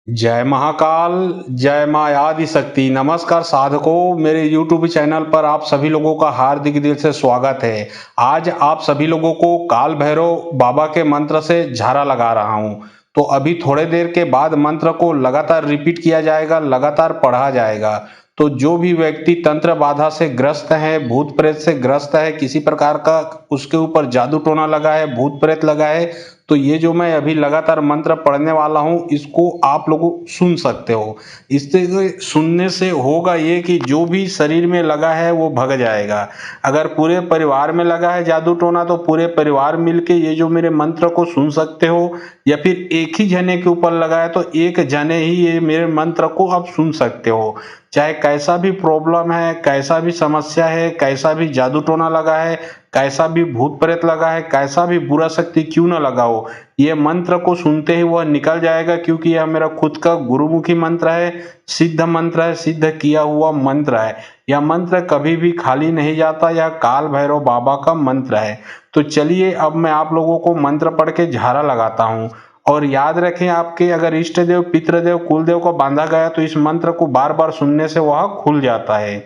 जय महाकाल, जय माँ आदि शक्ति। नमस्कार साधकों, मेरे YouTube चैनल पर आप सभी लोगों का हार्दिक दिल से स्वागत है। आज आप सभी लोगों को काल भैरव बाबा के मंत्र से झारा लगा रहा हूँ। तो अभी थोड़े देर के बाद मंत्र को लगातार रिपीट किया जाएगा, लगातार पढ़ा जाएगा। तो जो भी व्यक्ति तंत्र बाधा से ग्रस्त है, भूत प्रेत से ग्रस्त है, किसी प्रकार का उसके ऊपर जादू टोना लगा है, भूत प्रेत लगा है, तो ये जो मैं अभी लगातार मंत्र पढ़ने वाला हूँ, इसको आप लोग सुन सकते हो। इससे सुनने से होगा ये कि जो भी शरीर में लगा है वो भग जाएगा। अगर पूरे परिवार में लगा है जादू टोना तो पूरे परिवार मिलके ये जो मेरे मंत्र को सुन सकते हो, या फिर एक ही जने के ऊपर लगा है तो एक जने ही ये मेरे मंत्र को आप सुन सकते हो। चाहे कैसा भी प्रॉब्लम है, कैसा भी समस्या है, कैसा भी जादू टोना लगा है, कैसा भी भूत प्रेत लगा है, कैसा भी बुरा शक्ति क्यों ना लगा हो, ये मंत्र को सुनते ही वह निकल जाएगा, क्योंकि यह मेरा खुद का गुरुमुखी मंत्र है, सिद्ध मंत्र है, सिद्ध किया हुआ मंत्र है। यह मंत्र कभी भी खाली नहीं जाता, यह काल भैरव बाबा का मंत्र है। तो चलिए अब मैं आप लोगों को मंत्र पढ़ के झारा लगाता हूँ। और याद रखें, आपके अगर इष्ट देव, पितृदेव, कुलदेव को बांधा गया तो इस मंत्र को बार बार सुनने से वह खुल जाता है।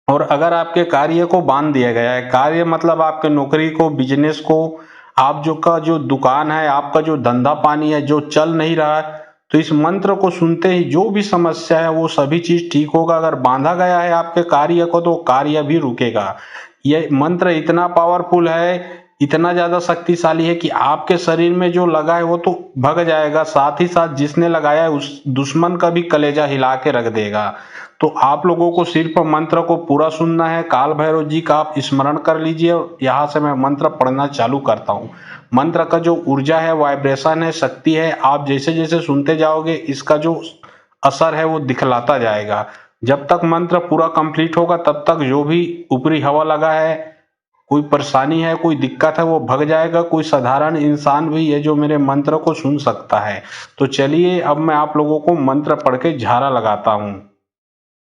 और अगर आपके कार्य को बांध दिया गया है, कार्य मतलब आपके नौकरी को, बिजनेस को, आप जो का जो दुकान है, आपका जो धंधा पानी है जो चल नहीं रहा है, तो इस मंत्र को सुनते ही जो भी समस्या है वो सभी चीज ठीक होगा। अगर बांधा गया है आपके कार्य को तो कार्य भी रुकेगा। ये मंत्र इतना पावरफुल है, इतना ज्यादा शक्तिशाली है कि आपके शरीर में जो लगा है वो तो भग जाएगा, साथ ही साथ जिसने लगाया है उस दुश्मन का भी कलेजा हिला के रख देगा। तो आप लोगों को सिर्फ मंत्र को पूरा सुनना है। काल भैरव जी का आप स्मरण कर लीजिए और यहाँ से मैं मंत्र पढ़ना चालू करता हूँ। मंत्र का जो ऊर्जा है, वाइब्रेशन है, शक्ति है, आप जैसे जैसे सुनते जाओगे इसका जो असर है वो दिखलाता जाएगा। जब तक मंत्र पूरा कंप्लीट होगा तब तक जो भी ऊपरी हवा लगा है, कोई परेशानी है, कोई दिक्कत है, वो भग जाएगा। कोई साधारण इंसान भी है जो मेरे मंत्र को सुन सकता है। तो चलिए अब मैं आप लोगों को मंत्र पढ़ के झारा लगाता हूँ।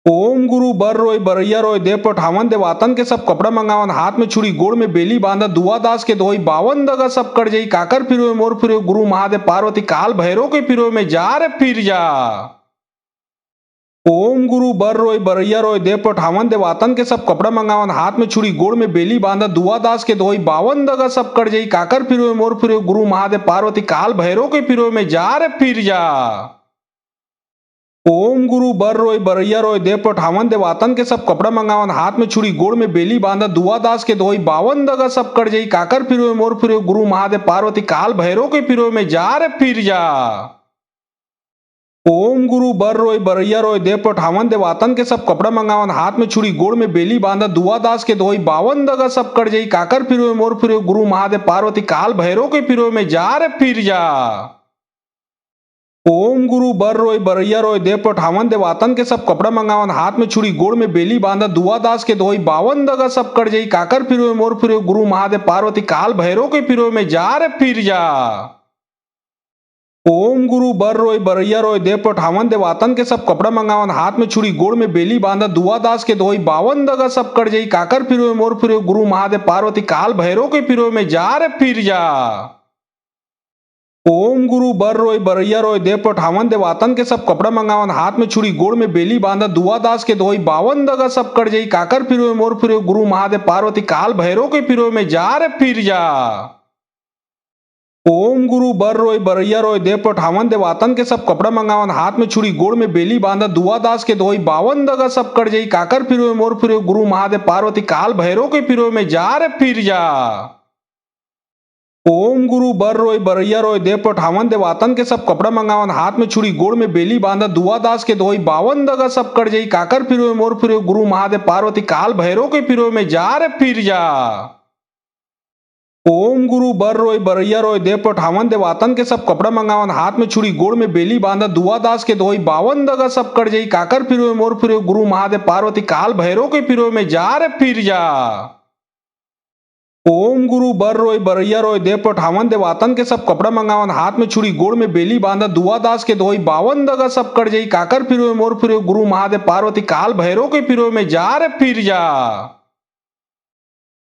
ओम गुरु बर रोय बरैया रोय देव पठावन देवातन के सब कपड़ा मंगावन, हाथ में छुरी, गोड़ में बेली बांधा, दुआ दास के धोई, बावन दगा सब कर जाई, काकर फिरो मोर फिरो, गुरु महादेव पार्वती काल भैरव के फिरो में जा रे फिर जा। ओम गुरु बर रोय बरैया रोय देव पठावन देवातन के सब कपड़ा मंगावन, हाथ में छुरी, गोड़ में बेली बांधा, दुआ दास के धोई, बावन दगा सब कर जाई, काकर फिरो मोर फिरो, गुरु महादेव पार्वती काल भैरव के फिरो में जा रे फिर जा। ओम गुरु बर रोय बरैया रोय देव पठावन देवातन के सब कपड़ा मंगावन, हाथ में छुरी, गोड़ में बेली बांधा, दुआ दास के धोई, बावन दगा सब कर जाई, काकर फिरो मोर फिरो, गुरु महादेव पार्वती काल भैरव के फिरो में जा रे फिर जा। ओम गुरु बर रोय बरैया रोय देव पठावन देवातन के सब कपड़ा मंगावन, हाथ में छुरी, गोड़ में बेली बांधा, दुआ दास के धोई, बावन दगा सब कर जाई, काकर फिरो मोर फिरो, गुरु महादेव पार्वती काल भैरव के फिरो में जा रे फिर जा। ओम गुरु बर रोय बरैया रोय देव पठावन देवातन के सब कपड़ा मंगावन, हाथ में छुरी, गोड़ में बेली बांधा, दुआ दास के धोई, बावन दगा सब कर जाई, काकर फिरो मोर फिरो, गुरु महादेव पार्वती काल भैरव के फिरो में जा रे फिर जा। ओम गुरु बर रोय बरैया रोय देव पठावन देवातन के सब कपड़ा मंगावन, हाथ में छुरी, गोड़ में बेली बांधा, दुआ दास के धोई, बावन दगा सब कर जाई, काकर फिरो मोर फिरो, गुरु महादेव पार्वती काल भैरव के फिरो में जा रे फिर जा। ओम गुरु बर रोय बरैया रोय देव पठावन देवातन के सब कपड़ा मंगावन, हाथ में छुरी, गोड़ में बेली बांधा, दुआ दास के धोई, बावन दगा सब कर जाई, काकर फिरो मोर फिरो, गुरु महादेव पार्वती काल भैरव के फिरो में जा रे फिर जा। ओम गुरु बर रोय बरैया रोय देव पठावन देवातन के सब कपड़ा मंगावन, हाथ में छुरी, गोड़ में बेली बांधा, दुआ दास के धोई, बावन दगा सब कर जाई, काकर फिरो मोर फिरो, गुरु महादेव पार्वती काल भैरव के फिरो में जा रे फिर जा। ओम गुरु बर रोय बरैया रोय देव पठावन देवातन के सब कपड़ा मंगावन, हाथ में छुरी, गोड़ में बेली बांधा, दुआ दास के धोई, बावन दगा सब कर जाई, काकर फिरो मोर फिरो, गुरु महादेव पार्वती काल भैरव के फिरो में जा रे फिर जा। ओम गुरु बर रोय बरैया रोय देव पठावन देवातन के सब कपड़ा मंगावन, हाथ में छुरी, गोड़ में बेली बांधा, दुआ दास के धोई, बावन दगा सब कर जाई, काकर फिरो मोर फिरो, गुरु महादेव पार्वती काल भैरव के फिरो में जा रे फिर जा। ओम गुरु बर रोय बरैया रोय देव पठावन देवातन के सब कपड़ा मंगावन, हाथ में छुरी, गोड़ में बेली बांधा, दुआ दास के धोई, बावन दगा सब कर जाई, काकर फिरो मोर फिरो, गुरु महादेव पार्वती काल भैरव के फिरो में जा रे फिर जा।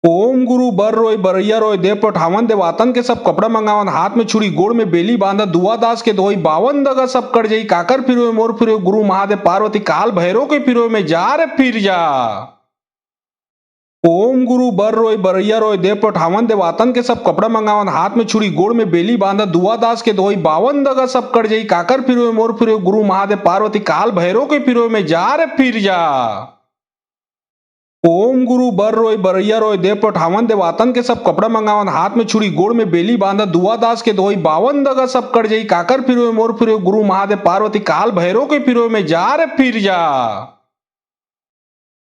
ओम गुरु बर रोय बरैया रोय देव पठावन देवातन के सब कपड़ा मंगावन हाथ में छुरी गोड़ में बेली बांधा दुआ दास के धोई बावन दगा सब कर जई काकर फिरो मोर फिरो गुरु महादेव पार्वती काल भैरव के फिरो में जा रे फिर जा। ओम गुरु बर रोय बरैया रोय देव पठावन देवातन के सब कपड़ा मंगावन हाथ में छुरी गोड़ में बेली बांधा दुआ दास के धोई बावन दगा सब कर जई काकर फिरो मोर फिरो गुरु महादेव पार्वती काल भैरव के फिरो में जा रे फिर जा। ओम गुरु बर रोय बरैया रोय देव पठावन देवातन के सब कपड़ा मंगावन हाथ में छुरी गोड़ में बेली बांधा दुआ दास के धोई बावन दगा सब कर जई काकर फिरो मोर फिरो गुरु महादेव पार्वती काल भैरव के फिरो में जा रे फिर जा।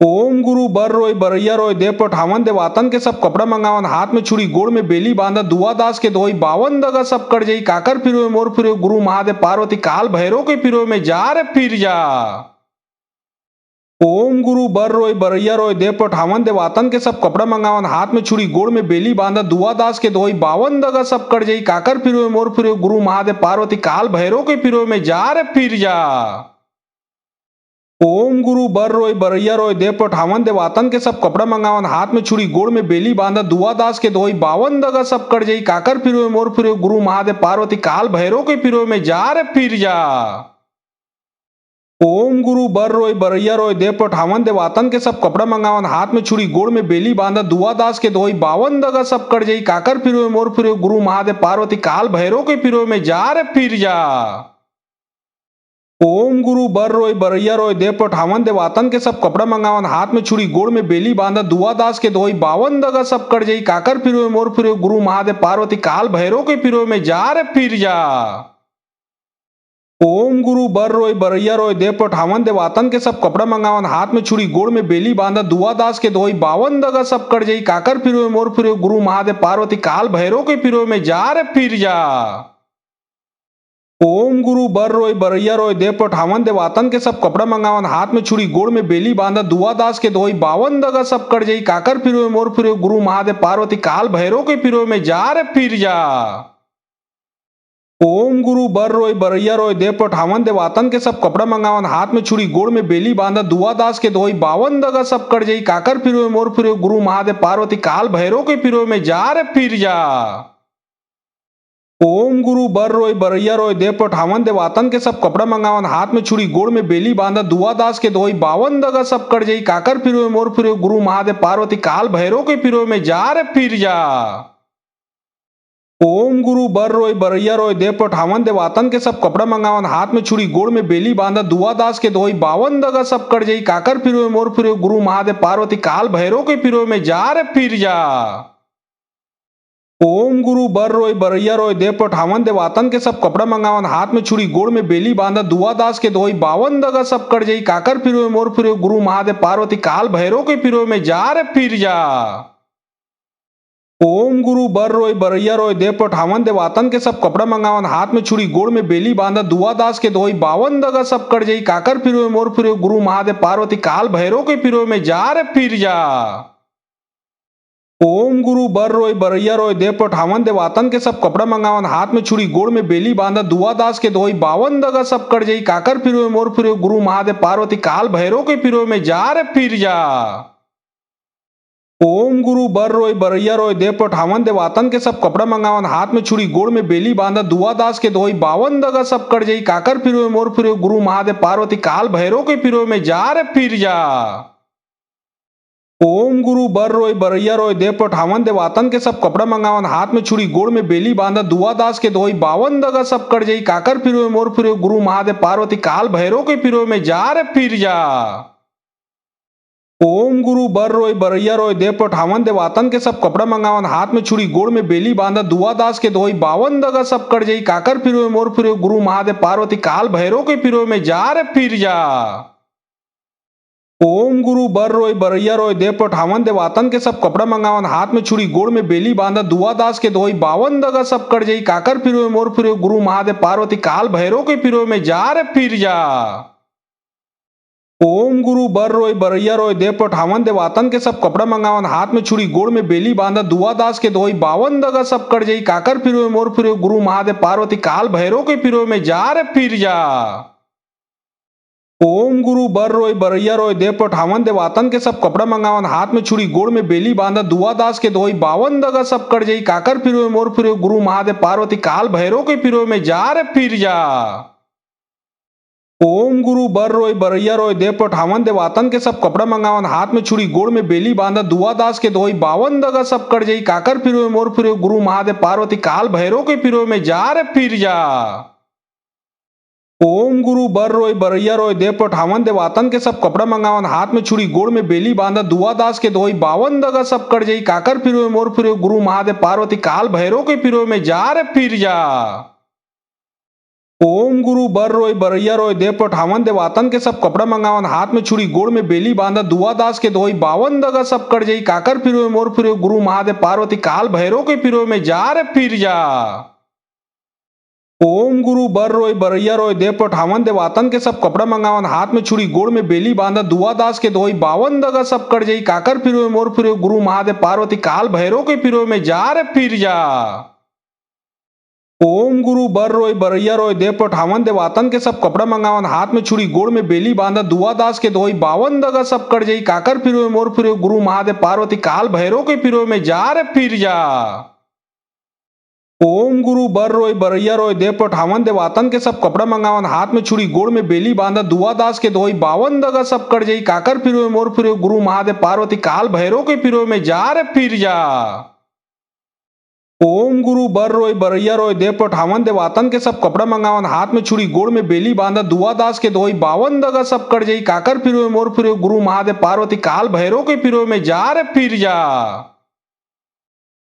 ओम गुरु बर रोय बरैया रोय देव पठावन देवातन के सब कपड़ा मंगावन हाथ में छुरी गोड़ में बेली बांधा दुआ दास के धोई बावन दगा सब कर जई काकर फिरो मोर फिरो गुरु महादेव पार्वती काल भैरव के फिरो में जा रे फिर जा। ओम गुरु बर रोय बरैया रोय देव पठावन देवातन के सब कपड़ा मंगावन हाथ में छुरी गोड़ में बेली बांधा दुआ दास के धोई बावन दगा सब कर जई काकर फिरो मोर फिरो गुरु महादेव पार्वती काल भैरव के फिरो में जा रे फिर जा। ओम गुरु बर रोय बरैया रोय देव पठावन देवातन के सब कपड़ा मंगावन हाथ में छुरी गोड़ में बेली बांधा दुआ दास के धोई बावन दगा सब कर जई काकर फिरो मोर फिरो गुरु महादेव पार्वती काल भैरव के फिरो में जा रे फिर जा। ओम गुरु बर रोय बरैया रोय देव पठावन देवातन के सब कपड़ा मंगावन हाथ में छुरी गोड़ में बेली बांधा दुआ दास के धोई बावन दगा सब कर जई काकर फिरो मोर फिरो गुरु महादेव पार्वती काल भैरव के फिरो में जा रे फिर जा। ओम गुरु बर रोय बरैया रोय देव पठावन देवातन के सब कपड़ा मंगावन हाथ में छुरी गोड़ में बेली बांधा दुआ दास के धोई बावन दगा सब कर जई काकर फिरो मोर फिरो गुरु महादेव पार्वती काल भैरव के फिरो में जा रे फिर जा। ओम गुरु बर रोय बरैया रोय देव पठावन देवातन के सब कपड़ा मंगावन हाथ में छुरी गोड़ में बेली बांधा दुआ दास के धोई बावन दगा सब कर जई काकर फिरो मोर फिरो गुरु महादेव पार्वती काल भैरव के फिरो में जा रे फिर जा। ओम गुरु बर रोय बरैया रोय देव पठावन देवातन के सब कपड़ा मंगावन हाथ में छुरी गोड़ में बेली बांधा दुआ दास के धोई बावन दगा सब कर जई काकर फिरो मोर फिरो गुरु महादेव पार्वती काल भैरव के फिरो में जा रे फिर जा। ओम गुरु बर रोय बरैया रोय देव पठावन देवातन के सब कपड़ा मंगावन हाथ में छुरी गोड़ में बेली बांधा दुआ दास के धोई बावन दगा सब कर जई काकर फिरो मोर फिरो गुरु महादेव पार्वती काल भैरव के फिरो में जा रे फिर जा। ओम गुरु बर रोय बरैया रोय देव पठावन देवातन के सब कपड़ा मंगावन हाथ में छुरी गोड़ में बेली बांधा दुआ दास के धोई बावन दगा सब कर जई काकर फिरो मोर फिरो गुरु महादेव पार्वती काल भैरव के फिरो में जा रे फिर जा। ओम गुरु बर रोय बरैया रोय देव पठावन देवातन के सब कपड़ा मंगावन हाथ में छुरी गोड़ में बेली बांधा दुआ दास के धोई बावन दगा सब कर जई काकर फिरो मोर फिरो गुरु महादेव पार्वती काल भैरव के फिरो में जा रे फिर जा। ओम गुरु बर रोय बरैया रोय देव पठावन देवातन के सब कपड़ा मंगावन हाथ में छुरी गोड़ में बेली बांधा दुआ दास के धोई बावन दगा सब कर जई काकर फिरो मोर फिरो गुरु महादेव पार्वती काल भैरव के फिरो में जा रे फिर जा। ओम गुरु बर रोय बरैया रोय देव पठावन देवातन के सब कपड़ा मंगावन हाथ में छुरी गोड़ में बेली बांधा दुआ दास के धोई बावन दगा सब कर जई काकर फिरो मोर फिरो गुरु महादेव पार्वती काल भैरव के फिरो में जा रे फिर जा। ओम गुरु बर रोय बरैया रोय देव पठावन देवातन के सब कपड़ा मंगावन हाथ में छुरी गोड़ में बेली बांधा दुआ दास के धोई बावन दगा सब कर जई काकर फिरो मोर फिरो गुरु महादेव पार्वती काल भैरव के फिरो में जा रे फिर जा। ओम गुरु बर रोय बरैया रोय देव पठावन देवातन के सब कपड़ा मंगावन हाथ में छुरी गोड़ में बेली बांधा दुआ दास के धोई बावन दगा सब कर जई काकर फिरो मोर फिरो गुरु महादेव पार्वती काल भैरव के फिरो में जा रे फिर जा। ओम गुरु बर रोय बरैया रोय देव पठावन देवातन के सब कपड़ा मंगावन हाथ में छुरी गोड़ में बेली बांधा दुआ दास के धोई बावन दगा सब कर जई काकर फिरो मोर फिरो गुरु महादेव पार्वती काल भैरव के फिरो में जा रे फिर जा। ओम गुरु बर रोय बरैया रोय देव पठावन देवातन के सब कपड़ा मंगावन हाथ में छुरी गोड़ में बेली बांधा दुआ दास के धोई बावन दगा सब कर जई काकर फिरो मोर फिरो गुरु महादेव पार्वती काल भैरव के फिरो में जा रे फिर जा। ओम गुरु बर रोय बरैया रोय देव पठावन देवातन के सब कपड़ा मंगावन हाथ में छुरी गोड़ में बेली बांधा दुआ दास के धोई बावन दगा सब कर जई काकर फिरो मोर फिरो गुरु महादेव पार्वती काल भैरव के फिरो में जा रे फिर जा। ओम गुरु बर रोय बरैया रोय देव पठावन देवातन के सब कपड़ा मंगावन हाथ में छुरी गोड़ में बेली बांधा दुआ दास के धोई बावन दगा सब कर जई काकर फिरो मोर फिरो गुरु महादेव पार्वती काल भैरव के फिरो में जा रे फिर जा। ओम गुरु बर रोय बरैया रोय देव पठावन देवातन के सब कपड़ा मंगावन हाथ में छुरी गोड़ में बेली बांधा दुआ दास के दोई 52 दगा सब कर जई काकर फिरो मोर फिरो गुरु महादेव पार्वती काल भैरव के फिरो में जा रे फिर जा। ओम गुरु बर रोय बरैया रोय देव पठावन देवातन के सब कपड़ा मंगावन हाथ में छुरी गोड़ में बेली बांधा दुआ दास के दोई 52 दगा सब कर जई काकर फिरो मोर फिरो गुरु महादेव पार्वती काल भैरव के फिरो में जा रे फिर जा। ओम गुरु बर रोय बरैया रोय देव पठावन देवातन के सब कपड़ा मंगावन हाथ में छुरी गोड़ में बेली बांधा दुआ दास के दोई 52 दगा सब कर जई काकर फिरो मोर फिरो गुरु महादेव पार्वती काल भैरव के फिरो में जा रे फिर जा। ओम गुरु बर रोय बरैया रोय देव पठावन देवातन के सब कपड़ा मंगावन हाथ में छुरी गोड़ में बेली बांधा दुआ दास के दोई 52 दगा सब कर जई काकर फिरो मोर फिरो गुरु महादेव पार्वती काल भैरव के फिरो में जा रे फिर जा। ओम गुरु बर रोय बरैया रोय देव पठावन देवातन के सब कपड़ा मंगावन हाथ में छुरी गोड़ में बेली बांधा दुआ दास के दोई 52 दगा सब कर जई काकर फिरो मोर फिरो गुरु महादेव पार्वती काल भैरव के फिरो में जा रे फिर जा। ओम गुरु बर रोय बरैया रोय देव पठावन देवातन के सब कपड़ा मंगावन हाथ में छुरी गोड़ में बेली बांधा दुआ दास के दोई 52 दगा सब कर जई काकर फिरो मोर फिरो गुरु महादेव पार्वती काल भैरव के फिरो में जा रे फिर जा। ओम गुरु बर रोय बरैया रोय देव पठावन देवातन के सब कपड़ा मंगावन हाथ में छुरी गोड़ में बेली बांधा दुआ दास के दोई 52 दगा सब कर जई काकर फिरो मोर फिरो गुरु महादेव पार्वती काल भैरव के फिरो में जा रे फिर जा। ओम गुरु बर रोय बरैया रोय देव पठावन देवातन के सब कपड़ा मंगावन हाथ में छुरी गोड़ में बेली बांधा दुआ दास के दोई 52 दगा सब कर जई काकर फिरो मोर फिरो गुरु महादेव पार्वती काल भैरव के फिरो में जा रे फिर जा।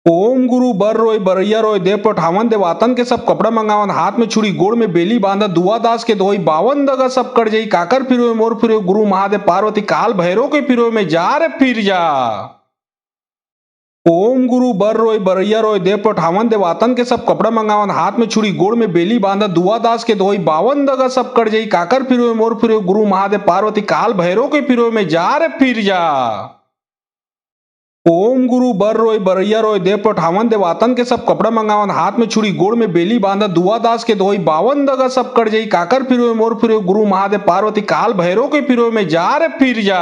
ओम गुरु बर रोय बरैया रोय देव पठावन देवातन के सब कपड़ा मंगावन हाथ में छुरी गोड़ में बेली बांधा दुआ दास के दोई 52 दगा सब कर जई काकर फिरो मोर फिरो गुरु महादेव पार्वती काल भैरव के फिरो में जा रे फिर जा। ओम गुरु बर रोय बरैया रोय देव पठावन देवातन के सब कपड़ा मंगावन हाथ में छुरी गोड़ में बेली बांधा दुआ दास के दोई 52 दगा सब कर जई काकर फिरो मोर फिरो गुरु महादेव पार्वती काल भैरव के फिरो में जा रे फिर जा। ओम गुरु बर रोय बरैया रोय देव पठावन देवातन के सब कपड़ा मंगावन हाथ में छुरी गोड़ में बेली बांधा दुआ दास के दोई 52 दगा सब कर जई काकर फिरो मोर फिरो गुरु महादेव पार्वती काल भैरव के फिरो में जा रे फिर जा।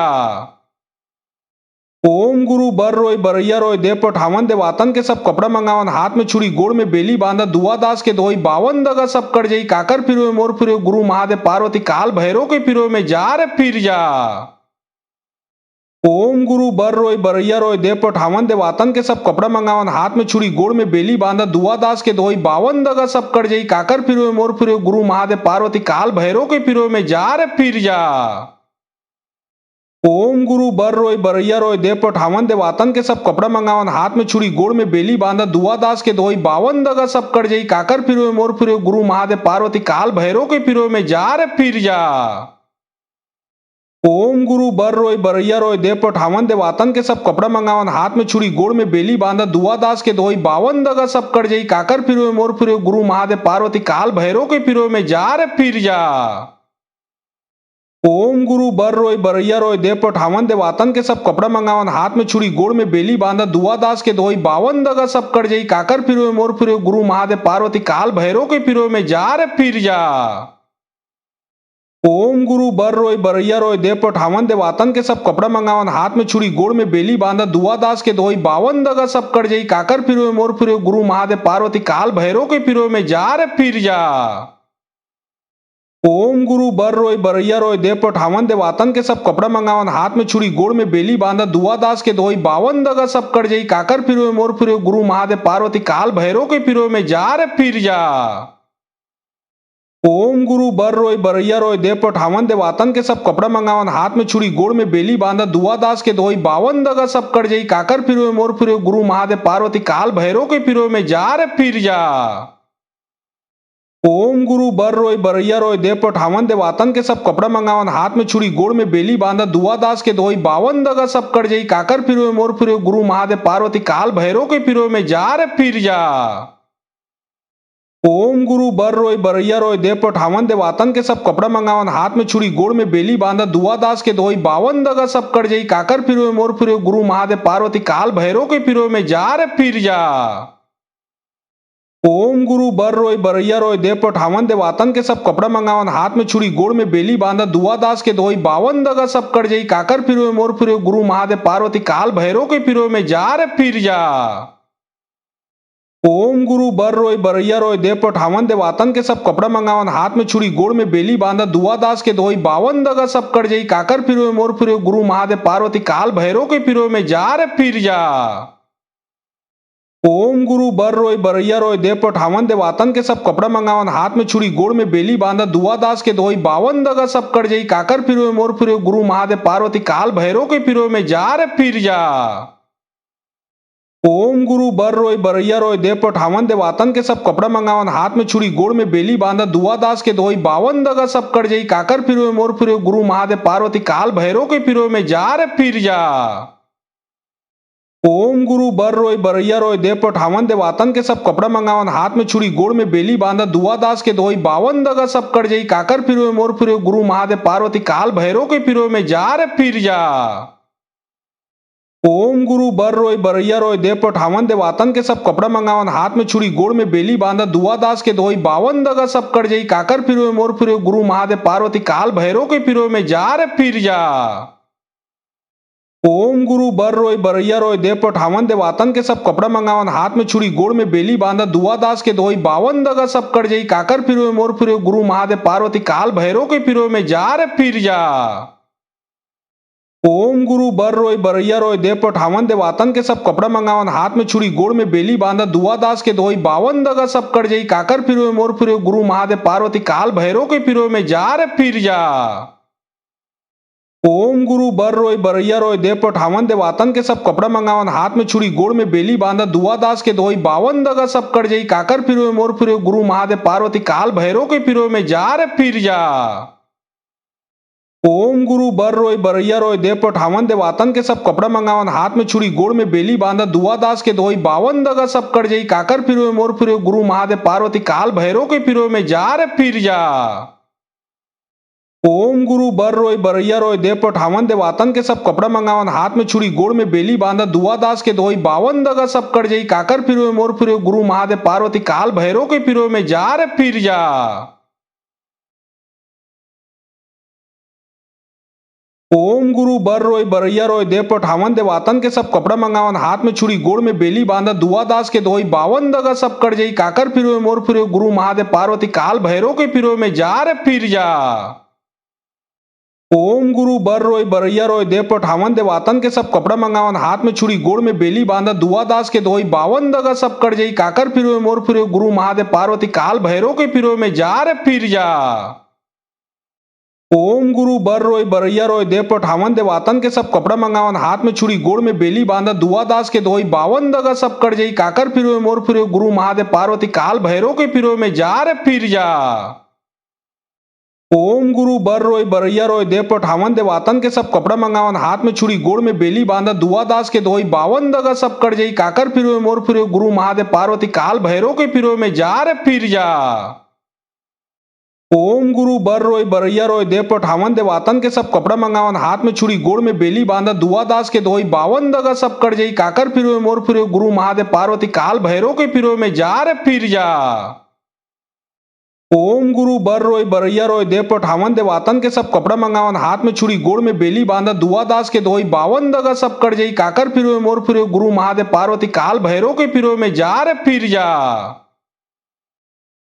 ओम गुरु बर रोय बरैया रोय देव पठावन देवातन के सब कपड़ा मंगावन हाथ में छुरी गोड़ में बेली बांधा दुआ दास के दोई 52 दगा सब कर जई काकर फिरो मोर फिरो गुरु महादेव पार्वती काल भैरव के फिरो में जा रे फिर जा। ओम गुरु बर रोय बरैया रोय देव पठावन देवातन के सब कपड़ा मंगावन हाथ में छुरी गोड़ में बेली बांधा दुआ दास के दोई 52 दगा सब कर जई काकर फिरो मोर फिरो गुरु महादेव पार्वती काल भैरव के फिरो में जा रे फिर जा। ओम गुरु बर रोय बरैया रोय देव पठावन देवातन के सब कपड़ा मंगावन हाथ में छुरी गोड़ में बेली बांधा दुआ दास के दोई 52 दगा सब कर जई काकर फिरो मोर फिरो गुरु महादेव पार्वती काल भैरव के फिरो में जा रे फिर जा। ओम गुरु बर रोय बरैया रोय देव पठावन देवातन के सब कपड़ा मंगावन हाथ में छुरी गोड़ में बेली बांधा दुआ दास के दोई 52 दगा सब कर जई काकर फिरो मोर फिरो गुरु महादेव पार्वती काल भैरव के फिरो में जा रे फिर जा। ओम गुरु बर रोय बरैया रोय देव पठावन देवातन के सब कपड़ा मंगावन हाथ में छुरी गोड़ में बेली बांधा दुआ दास के दोई 52 दगा सब कर जई काकर फिरो मोर फिरो गुरु महादेव पार्वती काल भैरव के फिरो में जा रे फिर जा। ओम गुरु बर रोय बरैया रोय देव पठावन देवातन के सब कपड़ा मंगावन हाथ में छुरी गोड़ में बेली बांधा दुआ दास के दोई 52 दगा सब कर जई काकर फिरो मोर फिरो गुरु महादेव पार्वती काल भैरव के फिरो में जा रे फिर जा। ओम गुरु बर रोय बरैया रोय देव पठावन देवातन के सब कपड़ा मंगावन हाथ में छुरी गोड़ में बेली बांधा दुआ दास के दोई 52 दगा सब कर जई काकर फिरो मोर फिरो गुरु महादेव पार्वती काल भैरव के फिरो में जा रे फिर जा। ओम गुरु बर रोय बरैया रोय देव पठावन देवातन के सब कपड़ा मंगावन हाथ में छुरी गोड़ में बेली बांधा दुआ दास के दोई 52 दगा सब कर जई काकर फिरो मोर फिरो गुरु महादेव पार्वती काल भैरव के फिरो में जा रे फिर जा। ओम गुरु बर रोय बरैया रोय देव पठावन देवातन के सब कपड़ा मंगावन हाथ में छुरी गोड़ में बेली बांधा दुआ दास के दोई 52 दगा सब कर जई काकर फिरो मोर फिरो गुरु महादेव पार्वती काल भैरव के फिरो में जा रे फिर जा। ओम गुरु बर रोय बरैया रोय देव पठावन देवातन के सब कपड़ा मंगावन हाथ में छुरी गोड़ में बेली बांधा दुआ दास के दोई 52 दगा सब कर जई काकर फिरो मोर फिरो गुरु महादेव पार्वती काल भैरव के फिरो में जा रे फिर जा। ओम गुरु बर रोय बरैया रोय देव पठावन देवातन के सब कपड़ा मंगावन हाथ में छुरी गोड़ में बेली बांधा दुआ दास के दोई 52 दगा सब कर जई काकर फिरो मोर फिरो गुरु महादेव पार्वती काल भैरव के फिरो में जा रे फिर जा। ओम गुरु बर रोय बरैया रोय देव पठावन देवातन के सब कपड़ा मंगावन हाथ में छुरी गोड़ में बेली बांधा दुआ दास के दोई 52 दगा सब कर जई काकर फिरो मोर फिरो गुरु महादेव पार्वती काल भैरव के फिरो में जा रे फिर जा। ओम गुरु बर रोय बरैया रोय देव पठावन देवातन के सब कपड़ा मंगावन हाथ में छुरी गोड़ में बेली बांधा दुआ दास के दोई 52 दगा सब कर जई काकर फिरो मोर फिरो गुरु महादेव पार्वती काल भैरव के फिरो में जा रे फिर जा। ओम गुरु बर रोय बरैया रोय देव पठावन देवातन के सब कपड़ा मंगावन हाथ में छुरी गोड़ में बेली बांधा दुआ दास के दोई 52 दगा सब कर जई काकर फिरो मोर फिरो गुरु महादेव पार्वती काल भैरव के फिरो में जा रे फिर जा। ओम गुरु बर रोय बरैया रोय देव पठावन देवातन के सब कपड़ा मंगावन हाथ में छुरी गोड़ में बेली बांधा दुआ दास के दोई 52 दगा सब कर जई काकर फिरो मोर फिरो गुरु महादेव पार्वती काल भैरव के फिरो में जा रे फिर जा। ओम गुरु बर रोय बरैया रोय देव पठावन देवातन के सब कपड़ा मंगावन हाथ में छुरी गोड़ में बेली बांधा दुआ दास के दोई 52 दगा सब कर जई काकर फिरो मोर फिरो गुरु महादेव पार्वती काल भैरव के फिरो में जा रे फिर जा। ओम गुरु बर रोय बरैया रोय देव पठावन देवातन के सब कपड़ा मंगावन हाथ में छुरी गोड़ में बेली बांधा दुआ दास के दोई 52 दगा सब कर जई काकर फिरो मोर फिरो गुरु महादेव पार्वती काल भैरव के फिरो में जा रे फिर जा। ओम गुरु बर रोय बरैया रोय देव पठावन देवातन के सब कपड़ा मंगावन हाथ में छुरी गोड़ में बेली बांधा दुआ दास के दोई 52 दगा सब कर जई काकर फिरो मोर फिरो गुरु महादेव पार्वती काल भैरव के फिरो में जा रे फिर जा। ओम गुरु बर रोय बरैया रोय देव पठावन देवातन के सब कपड़ा मंगावन हाथ में छुरी गोड़ में बेली बांधा दुआ दास के दोई 52 दगा सब कर जई काकर फिरो मोर फिरो गुरु महादेव पार्वती काल भैरव के फिरो में जा रे फिर जा। ओम गुरु बर रोय बरैया रोय देव पठावन देवातन के सब कपड़ा मंगावन हाथ में छुरी गोड़ में बेली बांधा दुआ दास के दोई 52 दगा सब कर जई काकर फिरो मोर फिरो गुरु महादेव पार्वती काल भैरव के फिरो में जा रे फिर जा। ओम गुरु बर रोय बरैया रोय देव पठावन देवातन के सब कपड़ा मंगावन हाथ में छुरी गोड़ में बेली बांधा दुआ दास के दोई 52 दगा सब कर जई काकर फिरो मोर फिरो गुरु महादेव पार्वती काल भैरव के फिरो में जा रे फिर जा। ओम गुरु बर रोय बरैया रोय देव पठावन देवातन के सब कपड़ा मंगावन हाथ में छुरी गोड़ में बेली बांधा दुआ दास के दोई 52 दगा सब कर जई काकर फिरो मोर फिरो गुरु महादेव पार्वती काल भैरव के फिरो में जा रे फिर जा। ओम गुरु बर रोय बरैया रोय देव पठावन देवातन के सब कपड़ा मंगावन हाथ में छुरी गोड़ में बेली बांधा दुआ दास के दोई 52 दगा सब कर जई काकर फिरो मोर फिरो गुरु महादेव पार्वती काल भैरव के फिरो में जा रे फिर जा। ओम गुरु बर रोय बरैया रोय देव पठावन देवातन के सब कपड़ा मंगावन हाथ में छुरी गोड़ में बेली बांधा दुआ दास के दोई 52 दगा सब कर जई काकर फिरो मोर फिरो गुरु महादेव पार्वती काल भैरव के फिरो में जा रे फिर जा। ओम गुरु बर रोय बरैया रोय देव पठावन देवातन के सब कपड़ा मंगावन हाथ में छुरी गोड़ में बेली बांधा दुआ दास के दोई 52 दगा सब कर जई काकर फिरो मोर फिरो गुरु महादेव पार्वती काल भैरव के फिरो में जा रे फिर जा। ओम गुरु बर रोय बरैया रोय देव पठावन देवातन के सब कपड़ा मंगावन हाथ में छुरी गोड़ में बेली बांधा दुआ दास के दोई 52 दगा सब कर जई काकर फिरो मोर फिरो गुरु महादेव पार्वती काल भैरव के फिरो में जा रे फिर जा। ओम गुरु बर रोय बरैया रोय देव पठावन देवातन के सब कपड़ा मंगावन हाथ में छुरी गोड़ में बेली बांधा दुआ दास के दोई 52 दगा सब कर जई काकर फिरो मोर फिरो गुरु महादेव पार्वती काल भैरव के फिरो में जा रे फिर जा।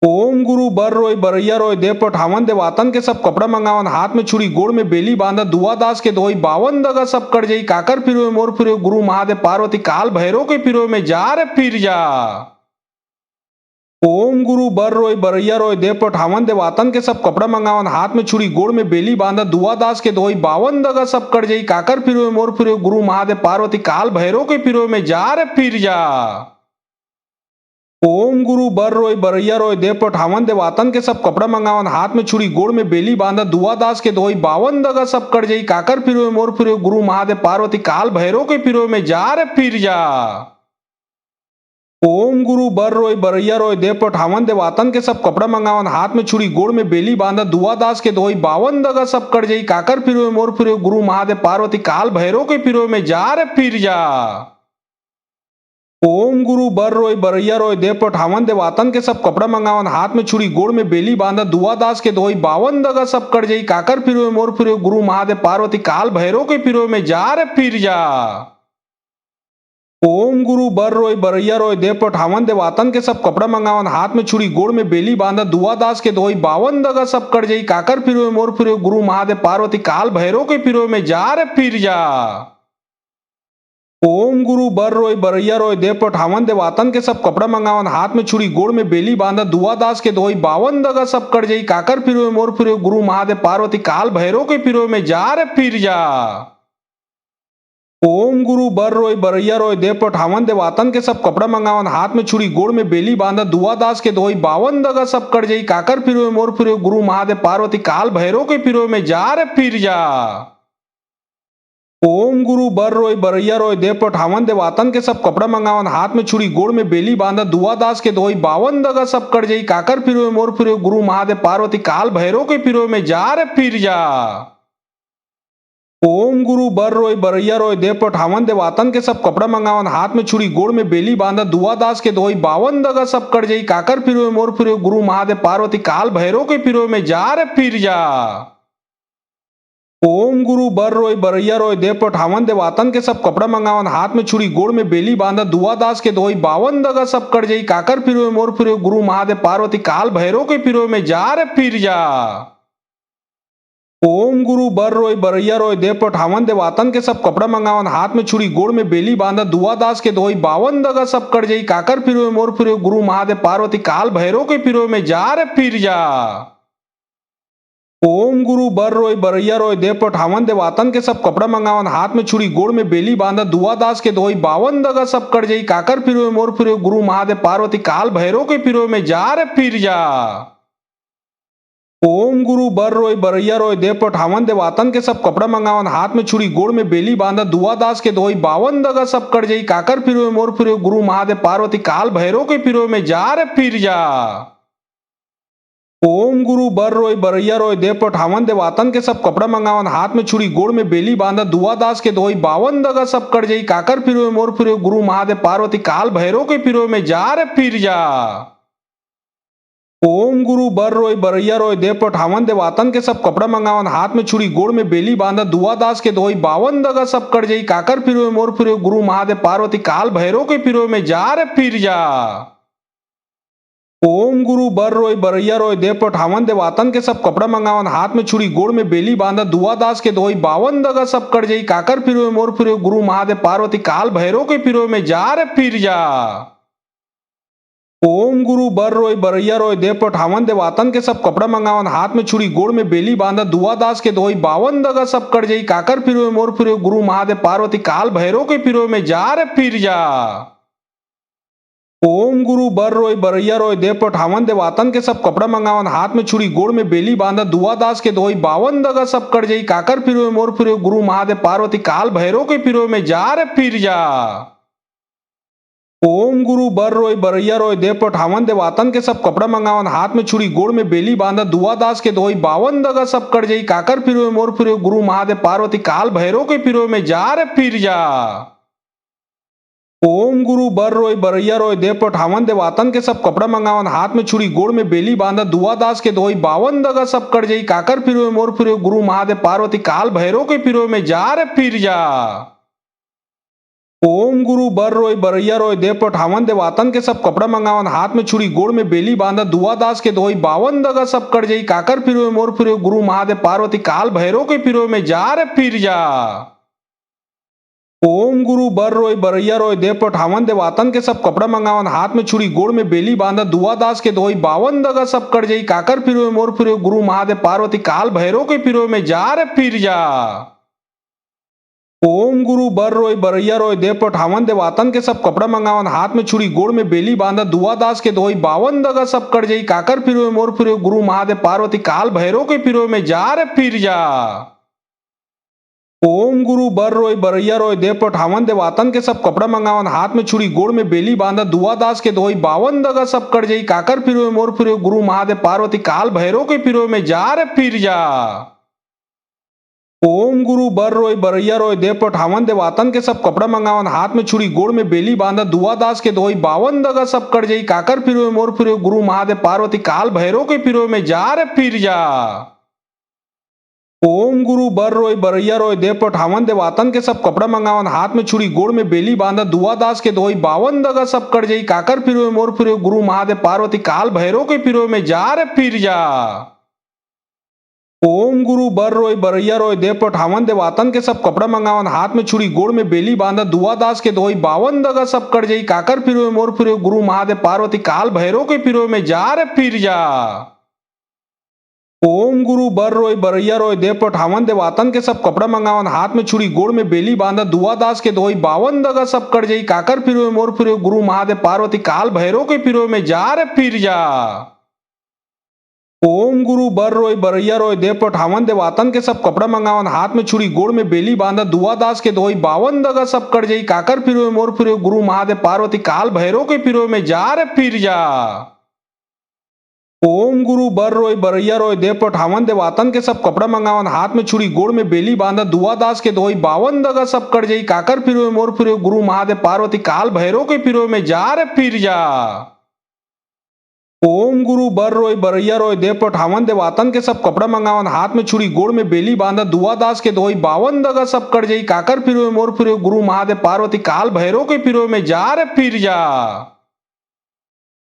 ओम गुरु बर रोय बरैया रोय देव पठावन देवातन के सब कपड़ा मंगावन हाथ में छुरी गोड़ में बेली बांधा दुआ दास के दोई 52 दगा सब कर जई काकर फिरो मोर फिरो गुरु महादेव पार्वती काल भैरव के फिरो में जा रे फिर जा। ओम गुरु बर रोय बरैया रोय देव पठावन देवातन के सब कपड़ा मंगावन हाथ में छुरी गोड़ में बेली बांधा दुआ दास के दोई 52 दगा सब कर जई काकर फिरो मोर फिरो गुरु महादेव पार्वती काल भैरव के फिरो में जा रे फिर जा। ओम गुरु बर रोय बरैया रोय देव पठावन देवातन के सब कपड़ा मंगावन हाथ में छुरी गोड़ में बेली बांधा दुआ दास के दोई 52 दगा सब कर जई काकर फिरो मोर फिरो गुरु महादेव पार्वती काल भैरव के फिरो में जा रे फिर जा। ओम गुरु बर रोय बरैया रोय देव पठावन देवातन के सब कपड़ा मंगावन हाथ में छुरी गोड़ में बेली बांधा दुआ दास के दोई 52 दगा सब कर जई काकर फिरो मोर फिरो गुरु महादेव पार्वती काल भैरव के फिरो में जा रे फिर जा। ओम गुरु बर रोय बरैया रोय देव पठावन देवातन के सब कपड़ा मंगावन हाथ में छुरी गोड़ में बेली बांधा दुआ दास के दोई बावन दगा सब कट जाई काकर फिरो मोर फिरो गुरु महादेव पार्वती काल भैरव के फिरो में जा रे फिर जा। ओम गुरु बर रोय बरैया रोय देव पठावन देवातन के सब कपड़ा मंगावन हाथ में छुरी गोड़ में बेली बांधा दुआ दास के दोई बावन दगा सब कट जाई काकर फिरो मोर फिरो गुरु महादेव पार्वती काल भैरव के फिरो में जा रे फिर जा। ओम गुरु बर रोय बरैया रोय देव पठावन देवातन के सब कपड़ा मंगावन हाथ में छुरी गोड़ में बेली बांधा दुआ दास के दोई बावन दगा सब कट जाई काकर फिरो मोर फिरो गुरु महादेव पार्वती काल भैरव के फिरो में जा रे फिर जा। ओम गुरु बर रोय बरैया रोय देव पठावन देवातन के सब कपड़ा मंगावन हाथ में छुरी गोड़ में बेली बांधा दुआ दास के दोई बावन दगा सब कट जाई काकर फिरो मोर फिरो गुरु महादेव पार्वती काल भैरव के फिरो में जा रे फिर जा। ओम गुरु बर रोय बरैया रोय देव पठावन देवातन के सब कपड़ा मंगावन हाथ में छुरी गोड़ में बेली बांधा दुआ दास के दोई बावन दगा सब कट जाई काकर फिरो मोर फिरो गुरु महादेव पार्वती काल भैरव के फिरो में जा रे फिर जा। ओम गुरु बर रोय बरैया रोय देव पठावन देवातन के सब कपड़ा मंगावन हाथ में छुरी गोड़ में बेली बांधा दुआ दास के दोई बावन दगा सब कट जाई काकर फिरो मोर फिरो गुरु महादेव पार्वती काल भैरव के फिरो में जा रे फिर जा। ओम गुरु बर रोय बरैया रोय देव पठावन देवातन के सब कपड़ा मंगावन हाथ में छुरी गोड़ में बेली बांधा दुआ दास के दोई बावन दगा सब कट जाई काकर फिरो मोर फिरो गुरु महादेव पार्वती काल भैरव के फिरो में जा रे फिर जा। ओम गुरु बर रोय बरैया रोय देव पठावन देवातन के सब कपड़ा मंगावन हाथ में छुरी गोड़ में बेली बांधा दुआ दास के दोई बावन दगा सब कट जाई काकर फिरो मोर फिरो गुरु महादेव पार्वती काल भैरव के फिरो में जा रे फिर जा। ओम गुरु बर रोय बरैया रोय देव पठावन देवातन के सब कपड़ा मंगावन हाथ में छुरी गोड़ में बेली बांधा दुआ दास के दोई बावन दगा सब कट जाई काकर फिरो मोर फिरो गुरु महादेव पार्वती काल भैरव के फिरो में जा रे फिर जा। ओम गुरु बर रोय बरैया रोय देव पठावन देवातन के सब कपड़ा मंगावन हाथ में छुरी गोड़ में बेली बांधा दुआ दास के दोई बावन दगा सब कट जाई काकर फिरो मोर फिरो गुरु महादेव पार्वती काल भैरव के फिरो में जा रे फिर जा। ओम गुरु बर रोय बरैया रोय देव पठावन देवातन के सब कपड़ा मंगावन हाथ में छुरी गोड़ में बेली बांधा दुआ दास के दोई बावन दगा सब कट जाई काकर फिरो मोर फिरो गुरु महादेव पार्वती काल भैरव के फिरो में जा रे फिर जा। ओम गुरु बर रोय बरैया रोय देव पठावन देवातन के सब कपड़ा मंगावन हाथ में छुरी गोड़ में बेली बांधा दुआ दास के दोई बावन दगा सब कट जाई काकर फिरो मोर फिरो गुरु महादेव पार्वती काल भैरव के फिरो में जा रे फिर जा। ओम गुरु बर रोय बरैया रोय देव पठावन देवातन के सब कपड़ा मंगावन हाथ में छुरी गोड़ में बेली बांधा दुआ दास के दोई बावन दगा सब कट जाई काकर फिरो मोर फिरो गुरु महादेव पार्वती काल भैरव के फिरो में जा रे फिर जा। ओम गुरु बर रोय बरैया रोय देव पठावन देवातन के सब कपड़ा मंगावन हाथ में छुरी गोड़ में बेली बांधा दुआ दास के दोई बावन दगा सब कट जाई काकर फिरो मोर फिरो गुरु महादेव पार्वती काल भैरव के फिरो में जा रे फिर जा। ओम गुरु बर रोय बरैया रोय देव पठावन देवातन के सब कपड़ा मंगावन हाथ में छुरी गोड़ में बेली बांधा दुआ दास के दोई बावन दगा सब कट जाई काकर फिरो मोर फिरो गुरु महादेव पार्वती काल भैरव के फिरो में जा रे फिर जा। ओम गुरु बर रोय बरैया रोय देव पठावन देवातन के सब कपड़ा मंगावन हाथ में छुरी गोड़ में बेली बांधा दुआ दास के दोई बावन दगा सब कट जाई काकर फिरो मोर फिरो गुरु महादेव पार्वती काल भैरव के फिरो में जा रे फिर जा। ओम गुरु बर रोय बरैया रोय देव पठावन देवातन के सब कपड़ा मंगावन हाथ में छुरी गोड़ में बेली बांधा दुआ दास के दोई बावन दगा सब कट जाई काकर फिरो मोर फिरो गुरु महादेव पार्वती काल भैरव के फिरो में जा रे फिर जा। ओम गुरु बर रोय बरैया रोय देव पठावन देवातन के सब कपड़ा मंगावन हाथ में छुरी गोड़ में बेली बांधा दुआ दास के दोई बावन दगा सब कट जाई काकर फिरो मोर फिरो गुरु महादेव पार्वती काल भैरव के फिरो में जा रे फिर जा। ओम गुरु बर रोय बरैया रोय देव पठावन देवातन के सब कपड़ा मंगावन हाथ में छुरी गोड़ में बेली बांधा दुआ दास के दोई बावन दगा सब कट जाई काकर फिरो मोर फिरो गुरु महादेव पार्वती काल भैरव के फिरो में जा रे फिर जा। ओम गुरु बर रोय बरैया रोय देव पठावन देवातन के सब कपड़ा मंगावन हाथ में छुरी गोड़ में बेली बांधा दुआ दास के दोई बावन दगा सब कट जाई काकर फिरो मोर फिरो गुरु महादेव पार्वती काल भैरव के फिरो में जा रे फिर जा। ओम गुरु बर रोय बरैया रोय देव पठावन देवातन के सब कपड़ा मंगावन हाथ में छुरी गोड़ में बेली बांधा दुआ दास के दोई बावन दगा सब कट जाई काकर फिरो मोर फिरो गुरु महादेव पार्वती काल भैरव के फिरो में जा रे फिर जा। ओम गुरु बर रोय बरैया रोय देव पठावन देवातन के सब कपड़ा मंगावन हाथ में छुरी गोड़ में बेली बांधा दुआ दास के दोई बावन दगा सब कट जाई काकर फिरो मोर फिरो गुरु महादेव पार्वती काल भैरव के फिरो में जा रे फिर जा। ओम गुरु बर रोय बरैया रोय देव पठावन देवातन के सब कपड़ा मंगावन हाथ में छुरी गोड़ में बेली बांधा दुआ दास के दोई बावन दगा सब कट जाई काकर फिरो मोर फिरो गुरु महादेव पार्वती काल भैरव के फिरो में जा रे फिर जा। ओम गुरु बर रोय बरैया रोय देव पठावन देवातन के सब कपड़ा मंगावन हाथ में छुरी गोड़ में बेली बांधा दुआ दास के दोई बावन दगा सब कट जाई काकर फिरो मोर फिरो गुरु महादेव पार्वती काल भैरव के फिरो में जा रे फिर जा। ओम गुरु बर रोय बरैया रोय देव पठावन देवातन के सब कपड़ा मंगावन हाथ में छुरी गोड़ में बेली बांधा दुआ दास के दोई बावन दगा सब कट जाई काकर फिरो मोर फिरो गुरु महादेव पार्वती काल भैरव के फिरो में जा रे फिर जा। ओम गुरु बर रोय बरैया रोय देव पठावन देवातन के सब कपड़ा मंगावन हाथ में छुरी गोड़ में बेली बांधा दुआ दास के दोई बावन दगा सब कट जाई काकर फिरो मोर फिरो गुरु महादेव पार्वती काल भैरव के फिरो में जा रे फिर जा। ओम गुरु बर रोय बरैया रोय देव पठावन देवातन के सब कपड़ा मंगावन हाथ में छुरी गोड़ में बेली बांधा दुआ दास के दोई बावन दगा सब कट जाई काकर फिरो मोर फिरो गुरु महादेव पार्वती काल भैरव के फिरो में जा रे फिर जा। ओम गुरु बर रोय बरैया रोय देव पठावन देवातन के सब कपड़ा मंगावन हाथ में छुरी गोड़ में बेली बांधा दुआ दास के दोई बावन दगा सब कट जाई काकर फिरो मोर फिरो गुरु महादेव पार्वती काल भैरव के फिरो में जा रे फिर जा।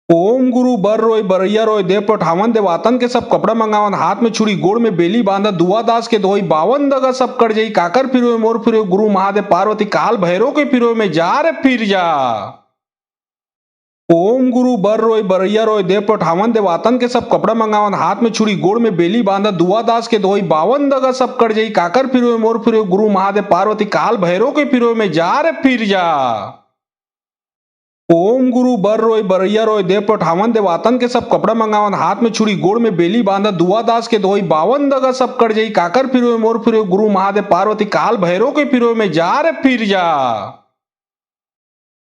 ओम गुरु बर रोय बरैया रोय देव पठावन देवातन के सब कपड़ा मंगावन हाथ में छुरी गोड़ में बेली बांधा दुआ दास के दोई बावन दगा सब कट जाई काकर फिरो मोर फिरो गुरु महादेव पार्वती काल भैरव के फिरो में जा रे फिर जा। ओम गुरु बर रोय बरैया रोय देव पठावन देवातन के सब कपड़ा मंगावन हाथ में छुरी गोड़ में बेली बांधा दुआ दास के दोई बावन दगा सब कट जाई काकर फिरो मोर फिरो गुरु महादेव पार्वती काल भैरव के फिरो में जा रे फिर जा। ओम गुरु बर रोय बरैया रोय देव पठावन देवातन के सब कपड़ा मंगावन हाथ में छुरी गोड़ में बेली बांधा दुआ दास के दोई बावन दगा सब कट जाई काकर फिरो मोर फिरो गुरु महादेव पार्वती काल भैरव के फिरो में जा रे फिर जा।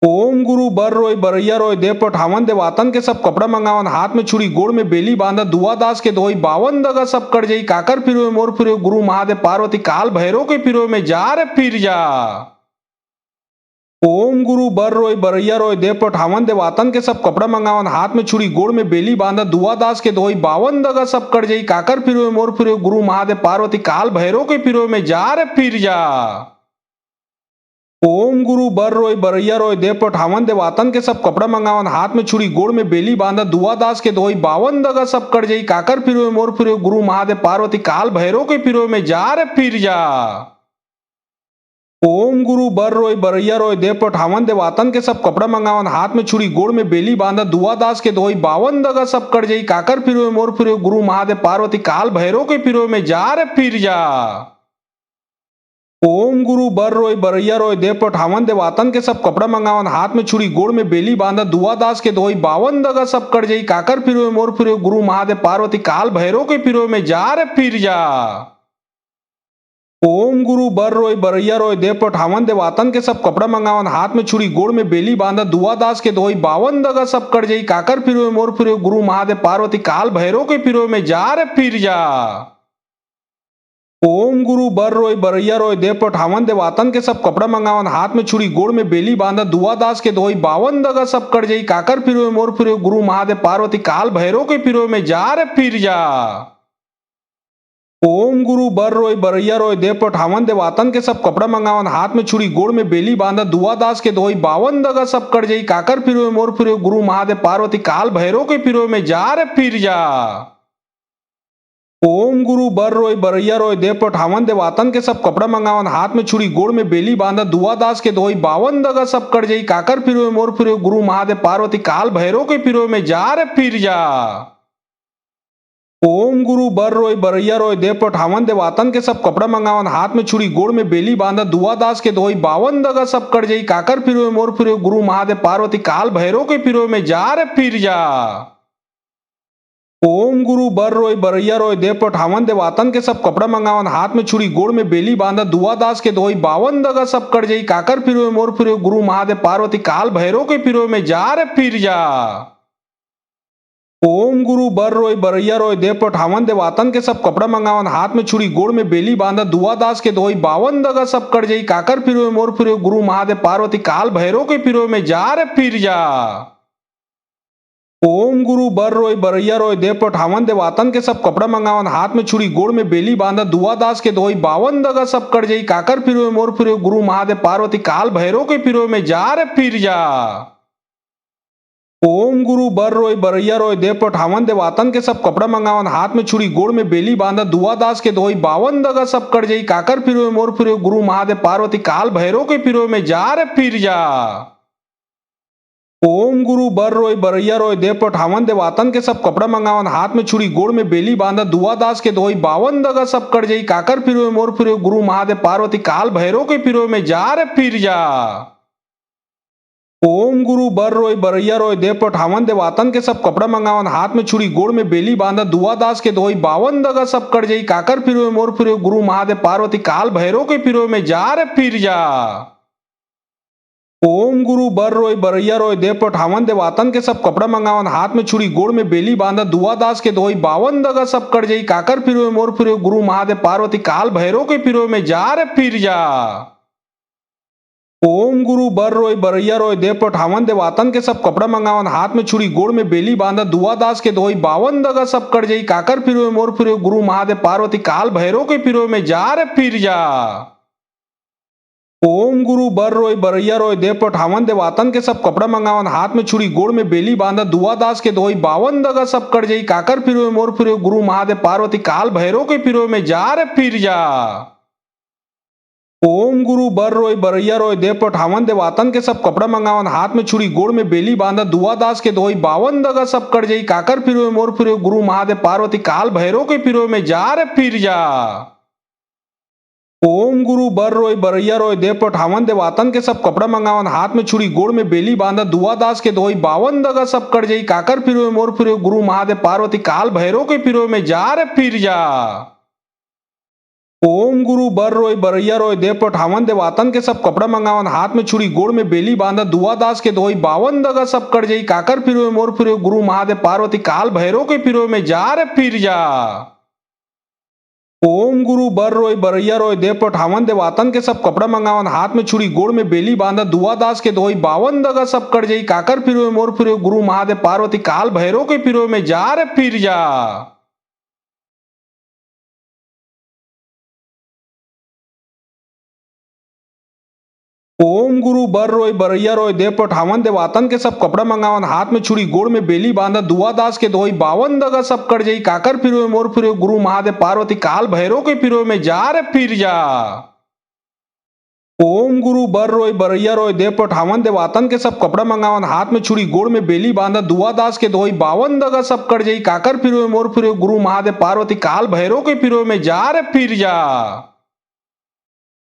ओम गुरु बर रोय बरैया रोय देव पठावन देवातन के सब कपड़ा मंगावन हाथ में छुरी गोड़ में बेली बांधा दुआ दास के दोई बावन दगा सब कट जाई काकर फिरो मोर फिरो गुरु महादेव पार्वती काल भैरव के फिरो में जा रे फिर जा। ओम गुरु बर रोय बरैया रोय देव पठावन देवातन के सब कपड़ा मंगावन हाथ में छुरी गोड़ में बेली बांधा दुआ दास के दोई बावन दगा सब कट जाई काकर फिरो मोर फिरो गुरु महादेव पार्वती काल भैरव के फिरो में जा रे फिर जा। ओम गुरु बर रोय बरैया रोय देव पठावन देवातन के सब कपड़ा मंगावन हाथ में छुरी गोड़ में बेली बांधा दुआ दास के दोई बावन दगा सब कट जाई काकर फिरो मोर फिरो गुरु महादेव पार्वती काल भैरव के फिरो में जा रे फिर जा। ओम गुरु बर रोय बरैया रोय देव पठावन देवातन के सब कपड़ा मंगावन हाथ में छुरी गोड़ में बेली बांधा दुआ दास के दोई बावन दगा सब कट जाई काकर फिरो मोर फिरो गुरु महादेव पार्वती काल भैरव के फिरो में जा रे फिर जा। ओम गुरु बर रोय बरैया रोय देव पठावन देवातन के सब कपड़ा मंगावन हाथ में छुरी गोड़ में बेली बांधा दुआ दास के दोई बावन दगा सब कट जाई काकर फिरो मोर फिरो गुरु महादेव पार्वती काल भैरव के फिरो में जा रे फिर जा। ओम गुरु बर रोय बरैया रोय देव पठावन देवातन के सब कपड़ा मंगावन हाथ में छुरी गोड़ में बेली बांधा दुआ दास के दोई बावन दगा सब कट जाई काकर फिरो मोर फिरो गुरु महादेव पार्वती काल भैरव के फिरो में जा रे फिर जा। ओम गुरु बर रोय बरैया रोय देव पठावन देवातन के सब कपड़ा मंगावन हाथ में छुरी गोड़ में बेली बांधा दुआ दास के दोई बावन दगा सब कट जाई काकर फिरो मोर फिरो गुरु महादेव पार्वती काल भैरव के फिरो में जा रे फिर जा। ओम गुरु बर रोय बरैया रोय देव पठावन देवातन के सब कपड़ा मंगावन हाथ में छुरी गोड़ में बेली बांधा दुआ दास के दोई बावन दगा सब कट जाई काकर फिरो मोर फिरो गुरु महादेव पार्वती काल भैरव के फिरो में जा रे फिर जा। ओम गुरु बर रोय बरैया रोय देव पठावन देवातन के सब कपड़ा मंगावन हाथ में छुरी गोड़ में बेली बांधा दुआ दास के दोई बावन दगा सब कट जाई काकर फिरो मोर फिरो गुरु महादेव पार्वती काल भैरव के फिरो में जा रे फिर जा। ओम गुरु बर रोय बरैया रोय देव पठावन देवातन के सब कपड़ा मंगावन हाथ में छुरी गोड़ में बेली बांधा दुआ दास के दोई बावन दगा सब कट जाई काकर फिरो मोर फिरो गुरु महादेव पार्वती काल भैरव के फिरो में जा रे फिर जा। ओम गुरु बर रोय बरैया रोय देव पठावन देवातन के सब कपड़ा मंगावन हाथ में छुरी गोड़ में बेली बांधा दुआ दास के दोई बावन दगा सब कट जाई काकर फिरो मोर फिरो गुरु महादेव पार्वती काल भैरव के फिरो में जा रे फिर जा। ओम गुरु बर रोय बरैया रोय देव पठावन देवातन के सब कपड़ा मंगावन हाथ में छुरी गोड़ में बेली बांधा दुआ दास के दोई बावन दगा सब कट जाई काकर फिरो मोर फिरो गुरु महादेव पार्वती काल भैरव के फिरो में जा रे फिर जा। ओम गुरु बर रोय बरैया रोय देव पठावन देवातन के सब कपड़ा मंगावन हाथ में छुरी गोड़ में बेली बांधा दुआ दास के दोई बावन दगा सब कट जाई काकर फिरो मोर फिरो गुरु महादेव पार्वती काल भैरव के फिरो में जा रे फिर जा। ओम गुरु बर रोय बरैया रोय देव पठावन देवातन के सब कपड़ा मंगावन हाथ में छुरी गोड़ में बेली बांधा दुआ दास के दोई बावन दगा सब कट जाई काकर फिरो मोर फिरो गुरु महादेव पार्वती काल भैरव के फिरो में जा रे फिर जा। ओम गुरु बर रोय बरैया रोय देव पठावन देवातन के सब कपड़ा मंगावन हाथ में छुरी गोड़ में बेली बांधा दुआ दास के दोई बावन दगा सब कट जाई काकर फिरो मोर फिरो गुरु महादेव पार्वती काल भैरव के फिरो में जा रे फिर जा। ओम गुरु बर रोय बरैया रोय देव पठावन देवातन के सब कपड़ा मंगावन हाथ में छुरी गोड़ में बेली बांधा दुआ दास के दोई बावन दगा सब कट जाई काकर फिरो मोर फिरो गुरु महादेव पार्वती काल भैरव के फिरो में जा रे फिर जा। ओम गुरु बर रोय बरैया रोय देव पठावन देवातन के सब कपड़ा मंगावन हाथ में छुरी गोड़ में बेली बांधा दुआ दास के दोई बावन दगा सब कट जाई काकर फिरो मोर फिरो गुरु महादेव पार्वती काल भैरव के फिरो में जा रे फिर जा। ओम गुरु बर रोय बरैया रोय देव पठावन देवातन के सब कपड़ा मंगावन हाथ में छुरी गोड़ में बेली बांधा दुआ दास के दोई बावन दगा सब कट जाई काकर फिरो मोर फिरो गुरु महादेव पार्वती काल भैरव के फिरो में जा रे फिर जा। ओम गुरु बर रोय बरैया रोय देव पठावन देवातन के सब कपड़ा मंगावन हाथ में छुरी गोड़ में बेली बांधा दुआ दास के दोई बावन दगा सब कट जाई काकर फिरो मोर फिरो गुरु महादेव पार्वती काल भैरव के फिरो में जा रे फिर जा। ओम गुरु बर रोय बरैया रोय देव पठावन देवातन के सब कपड़ा मंगावन हाथ में छुरी गोड़ में बेली बांधा दुआ दास के दोई बावन दगा सब कट जाई काकर फिरो मोर फिरो गुरु महादेव पार्वती काल भैरव के फिरो में जा रे फिर जा। ओम गुरु बर रोय बरैया रोय देव पठावन देवातन के सब कपड़ा मंगावन हाथ में छुरी गोड़ में बेली बांधा दुआ दास के दोई बावन दगा सब कट जाई काकर फिरो मोर फिरो गुरु महादेव पार्वती काल भैरव के फिरो में जा रे फिर जा। ओम गुरु बर रोय बरैया रोय देव पठावन देवातन के सब कपड़ा मंगावन हाथ में छुरी गोड़ में बेली बांधा दुआ दास के दोई बावन दगा सब कट जाई काकर फिरो मोर फिरो गुरु महादेव पार्वती काल भैरव के फिरो में जा रे फिर जा। ओम गुरु बर रोय बरैया रोय देव पठावन देवातन के सब कपड़ा मंगावन हाथ में छुरी गोड़ में बेली बांधा दुआ दास के दोई बावन दगा सब कट जाई काकर फिरो मोर फिरो गुरु महादेव पार्वती काल भैरव के फिरो में जा रे फिर जा। ओम गुरु बर रोय बरैया रोय देव पठावन देवातन के सब कपड़ा मंगावन हाथ में छुरी गोड़ में बेली बांधा दुआ दास के दोई बावन दगा सब कट जाई काकर फिरो मोर फिरो गुरु महादेव पार्वती काल भैरव के फिरो में जा रे फिर जा। ओम गुरु बर रोय बरैया रोय देव पठावन देवातन के सब कपड़ा मंगावन हाथ में छुरी गोड़ में बेली बांधा दुआ दास के दोई बावन दगा सब कट जाई काकर फिरो मोर फिरो गुरु महादेव पार्वती काल भैरव के फिरो में जा रे फिर जा।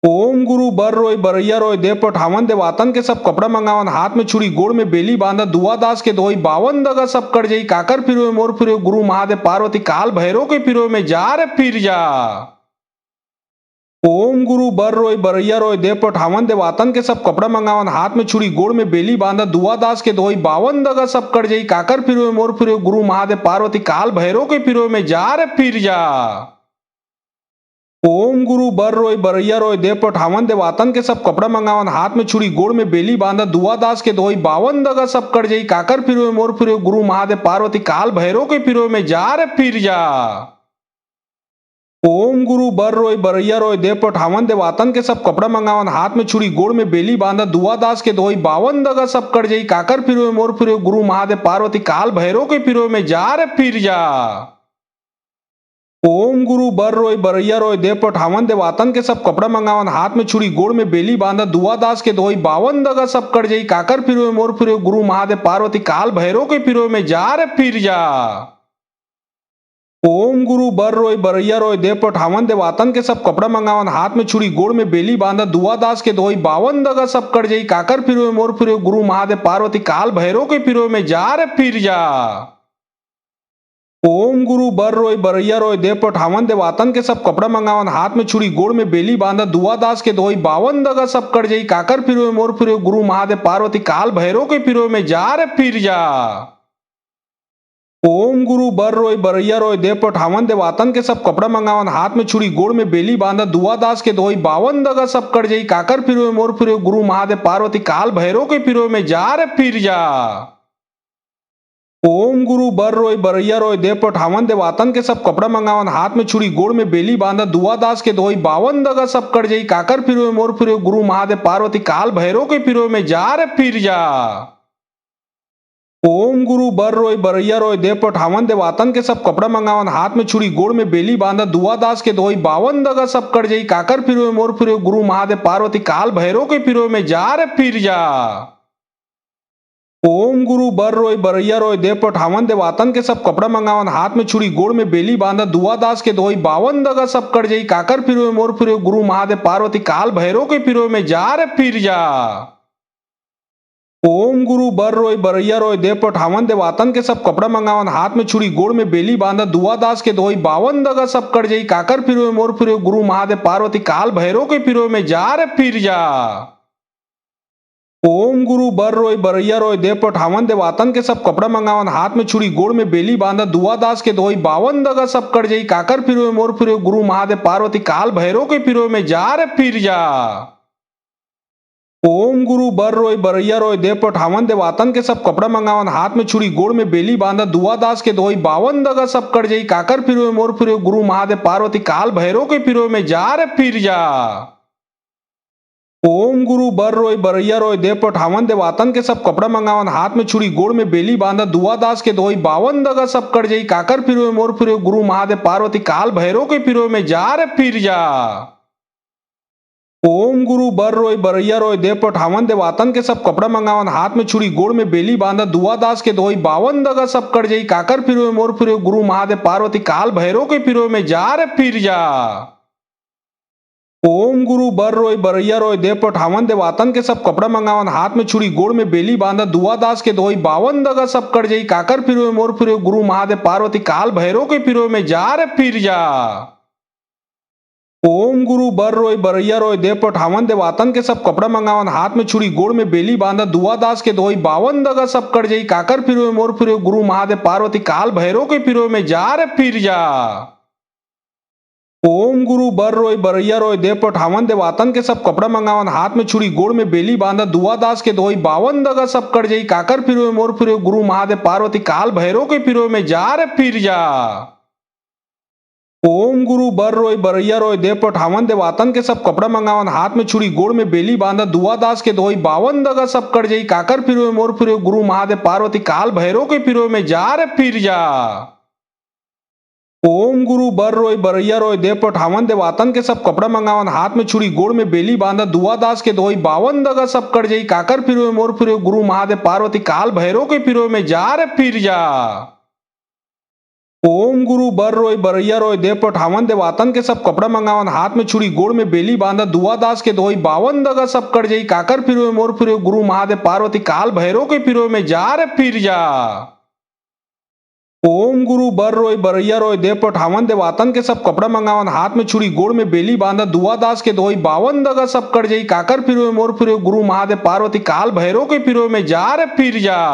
ओम गुरु बर रोय बरैया रोय देव पठावन देवातन के सब कपड़ा मंगावन हाथ में छुरी गोड़ में बेली बांधा दुआ दास के दोई बावन दगा सब कट जाई काकर फिरो मोर फिरो गुरु महादेव पार्वती काल भैरव के फिरो में जा रे फिर जा। ओम गुरु बर रोय बरैया रोय देव पठावन देवातन के सब कपड़ा मंगावन हाथ में छुरी गोड़ में बेली बांधा दुआ दास के दोई बावन दगा सब कट जाई काकर फिरो मोर फिरो गुरु महादेव पार्वती काल भैरव के फिरो में जा रे फिर जा। ओम गुरु बर रोय बरैया रोय देव पठावन देवातन के सब कपड़ा मंगावन हाथ में छुरी गोड़ में बेली बांधा दुआ दास के दोई बावन दगा सब कट जाई काकर फिरो मोर फिरो गुरु महादेव पार्वती काल भैरव के फिरो में जा रे फिर जा। ओम गुरु बर रोय बरैया रोय देव पठावन देवातन के सब कपड़ा मंगावन हाथ में छुरी गोड़ में बेली बांधा दुआ दास के दोई बावन दगा सब कट जाई काकर फिरो मोर फिरो गुरु महादेव पार्वती काल भैरव के फिरो में जा रे फिर जा। ओम गुरु बर रोय बरैया रोय देव पठावन देवातन के सब कपड़ा मंगावन हाथ में छुरी गोड़ में बेली बांधा दुआ दास के दोई बावन दगा सब कट जाई काकर फिरो मोर फिरो गुरु महादेव पार्वती काल भैरव के फिरो में जा रे फिर जा। ओम गुरु बर रोय बरैया रोय देव पठावन देवातन के सब कपड़ा मंगावन हाथ में छुरी गोड़ में बेली बांधा दुआ दास के दोई बावन दगा सब कट जाई काकर फिरो मोर फिरो गुरु महादेव पार्वती काल भैरव के फिरो में जा रे फिर जा। ओम गुरु बर रोय बरैया रोय देव पठावन देवातन के सब कपड़ा मंगावन हाथ में छुरी गोड़ में बेली बांधा दुआ दास के दोई बावन दगा सब कट जाई काकर फिरो मोर फिरो गुरु महादेव पार्वती काल भैरव के फिरो में जा रे फिर जा। ओम गुरु बर रोय बरैया रोय देव पठावन देवातन के सब कपड़ा मंगावन हाथ में छुरी गोड़ में बेली बांधा दुआ दास के दोई 52 दगा सब कट जाई काकर फिरो मोर फिरो गुरु महादेव पार्वती काल भैरव के फिरो में जा रे फिर जा। ओम गुरु बर रोय बरैया रोय देव पठावन देवातन के सब कपड़ा मंगावन हाथ में छुरी गोड़ में बेली बांधा दुआ दास के दोई 52 दगा सब कट जाई काकर फिरो मोर फिरो गुरु महादेव पार्वती काल भैरव के फिरो में जा रे फिर जा। ओम गुरु बर रोय बरैया रोय देव पठावन देवातन के सब कपड़ा मंगावन हाथ में छुरी गोड़ में बेली बांधा दुआ दास के दोई 52 दगा सब कट जाई काकर फिरो मोर फिरो गुरु महादेव पार्वती काल भैरव के फिरो में जा रे फिर जा। ओम गुरु बर रोय बरैया रोय देव पठावन देवातन के सब कपड़ा मंगावन हाथ में छुरी गोड़ में बेली बांधा दुआ दास के दोई 52 दगा सब कट जाई काकर फिरो मोर फिरो गुरु महादेव पार्वती काल भैरव के फिरो में जा रे फिर जा। ओम गुरु बर रोय बरैया रोय देव पठावन देवातन के सब कपड़ा मंगावन हाथ में छुरी गोड़ में बेली बांधा दुआ दास के दोई 52 दगा सब कट जाई काकर फिरो मोर फिरो गुरु महादेव पार्वती काल भैरव के फिरो में जा रे फिर जा। ओम गुरु बर रोय बरैया रोय देव पठावन देवातन के सब कपड़ा मंगावन हाथ में छुरी गोड़ में बेली बांधा दुआ दास के दोई 52 दगा सब कट जाई काकर फिरो मोर फिरो गुरु महादेव पार्वती काल भैरव के फिरो में जा रे फिर जा। ओम गुरु बर रोय बरैया रोय देव पठावन देवातन के सब कपड़ा मंगावन हाथ में छुरी गोड़ में बेली बांधा दुआ दास के दोई 52 दगा सब कट जाई काकर फिरो मोर फिरो गुरु महादेव पार्वती काल भैरव के फिरो में जा रे फिर जा। ओम गुरु बर रोय बरैया रोय देव पठावन देवातन के सब कपड़ा मंगावन हाथ में छुरी गोड़ में बेली बांधा दुआ दास के दोई 52 दगा सब कट जाई काकर फिरो मोर फिरो गुरु महादेव पार्वती काल भैरव के फिरो में जा रे फिर जा। ओम गुरु बर रोय बरैया रोय देव पठावन देवातन के सब कपड़ा मंगावन हाथ में छुरी गोड़ में बेली बांधा दुआ दास के दोई 52 दगा सब कट जाई काकर फिरो मोर फिरो गुरु महादेव पार्वती काल भैरव के फिरो में जा रे फिर जा। ओम गुरु बर रोय बरैया रोय देव पठावन देवातन के सब कपड़ा मंगावन हाथ में छुरी गोड़ में बेली बांधा दुआ दास के दोई 52 दगा सब कट जाई काकर फिरो मोर फिरो गुरु महादेव पार्वती काल भैरव के फिरो में जा रे फिर जा। ओम गुरु बर रोय बरैया रोय देव पठावन देवातन के सब कपड़ा मंगावन हाथ में छुरी गोड़ में बेली बांधा दुआ दास के दोई 52 दगा सब कट जाई काकर फिरो मोर फिरो गुरु महादेव पार्वती काल भैरव के फिरो में जा रे फिर जा। ओम गुरु बर रोय बरैया रोय देव पठावन देवातन के सब कपड़ा मंगावन हाथ में छुरी गोड़ में बेली बांधा दुआ दास के दोई 52 दगा सब कट जाई काकर फिरो मोर फिरो गुरु महादेव पार्वती काल भैरव के फिरो में जा रे फिर जा। ओम गुरु बर रोय बरैया रोय देव पठावन देवातन के सब कपड़ा मंगावन हाथ में छुरी गोड़ में बेली बांधा दुआ दास के दोई 52 दगा सब कट जाई काकर फिरो मोर फिरो गुरु महादेव पार्वती काल भैरव के फिरो में जा रे फिर जा। ओम गुरु बर रोय बरैया रोय देव पठावन देवातन के सब कपड़ा मंगावन हाथ में छुरी गोड़ में बेली बांधा दुआ दास के दोई 52 दगा सब कट जाई काकर फिरो मोर फिरो गुरु महादेव पार्वती काल भैरव के फिरो में जा रे फिर जा। ओम गुरु बर रोय बरैया रोय देव पठावन देवातन के सब कपड़ा मंगावन हाथ में छुरी गोड़ में बेली बांधा दुआ दास के दोई 52 दगा सब कट जाई काकर फिरो मोर फिरो गुरु महादेव पार्वती काल भैरव के फिरो में जा रे फिर जा। ओम गुरु बर रोय बरैया रोय देव पठावन देवातन के सब कपड़ा मंगावन हाथ में छुरी गोड़ में बेली बांधा दुआ दास के दोई 52 दगा सब कट जाई काकर फिरो मोर फिरो गुरु महादेव पार्वती काल भैरव के फिरो में जा रे फिर जा।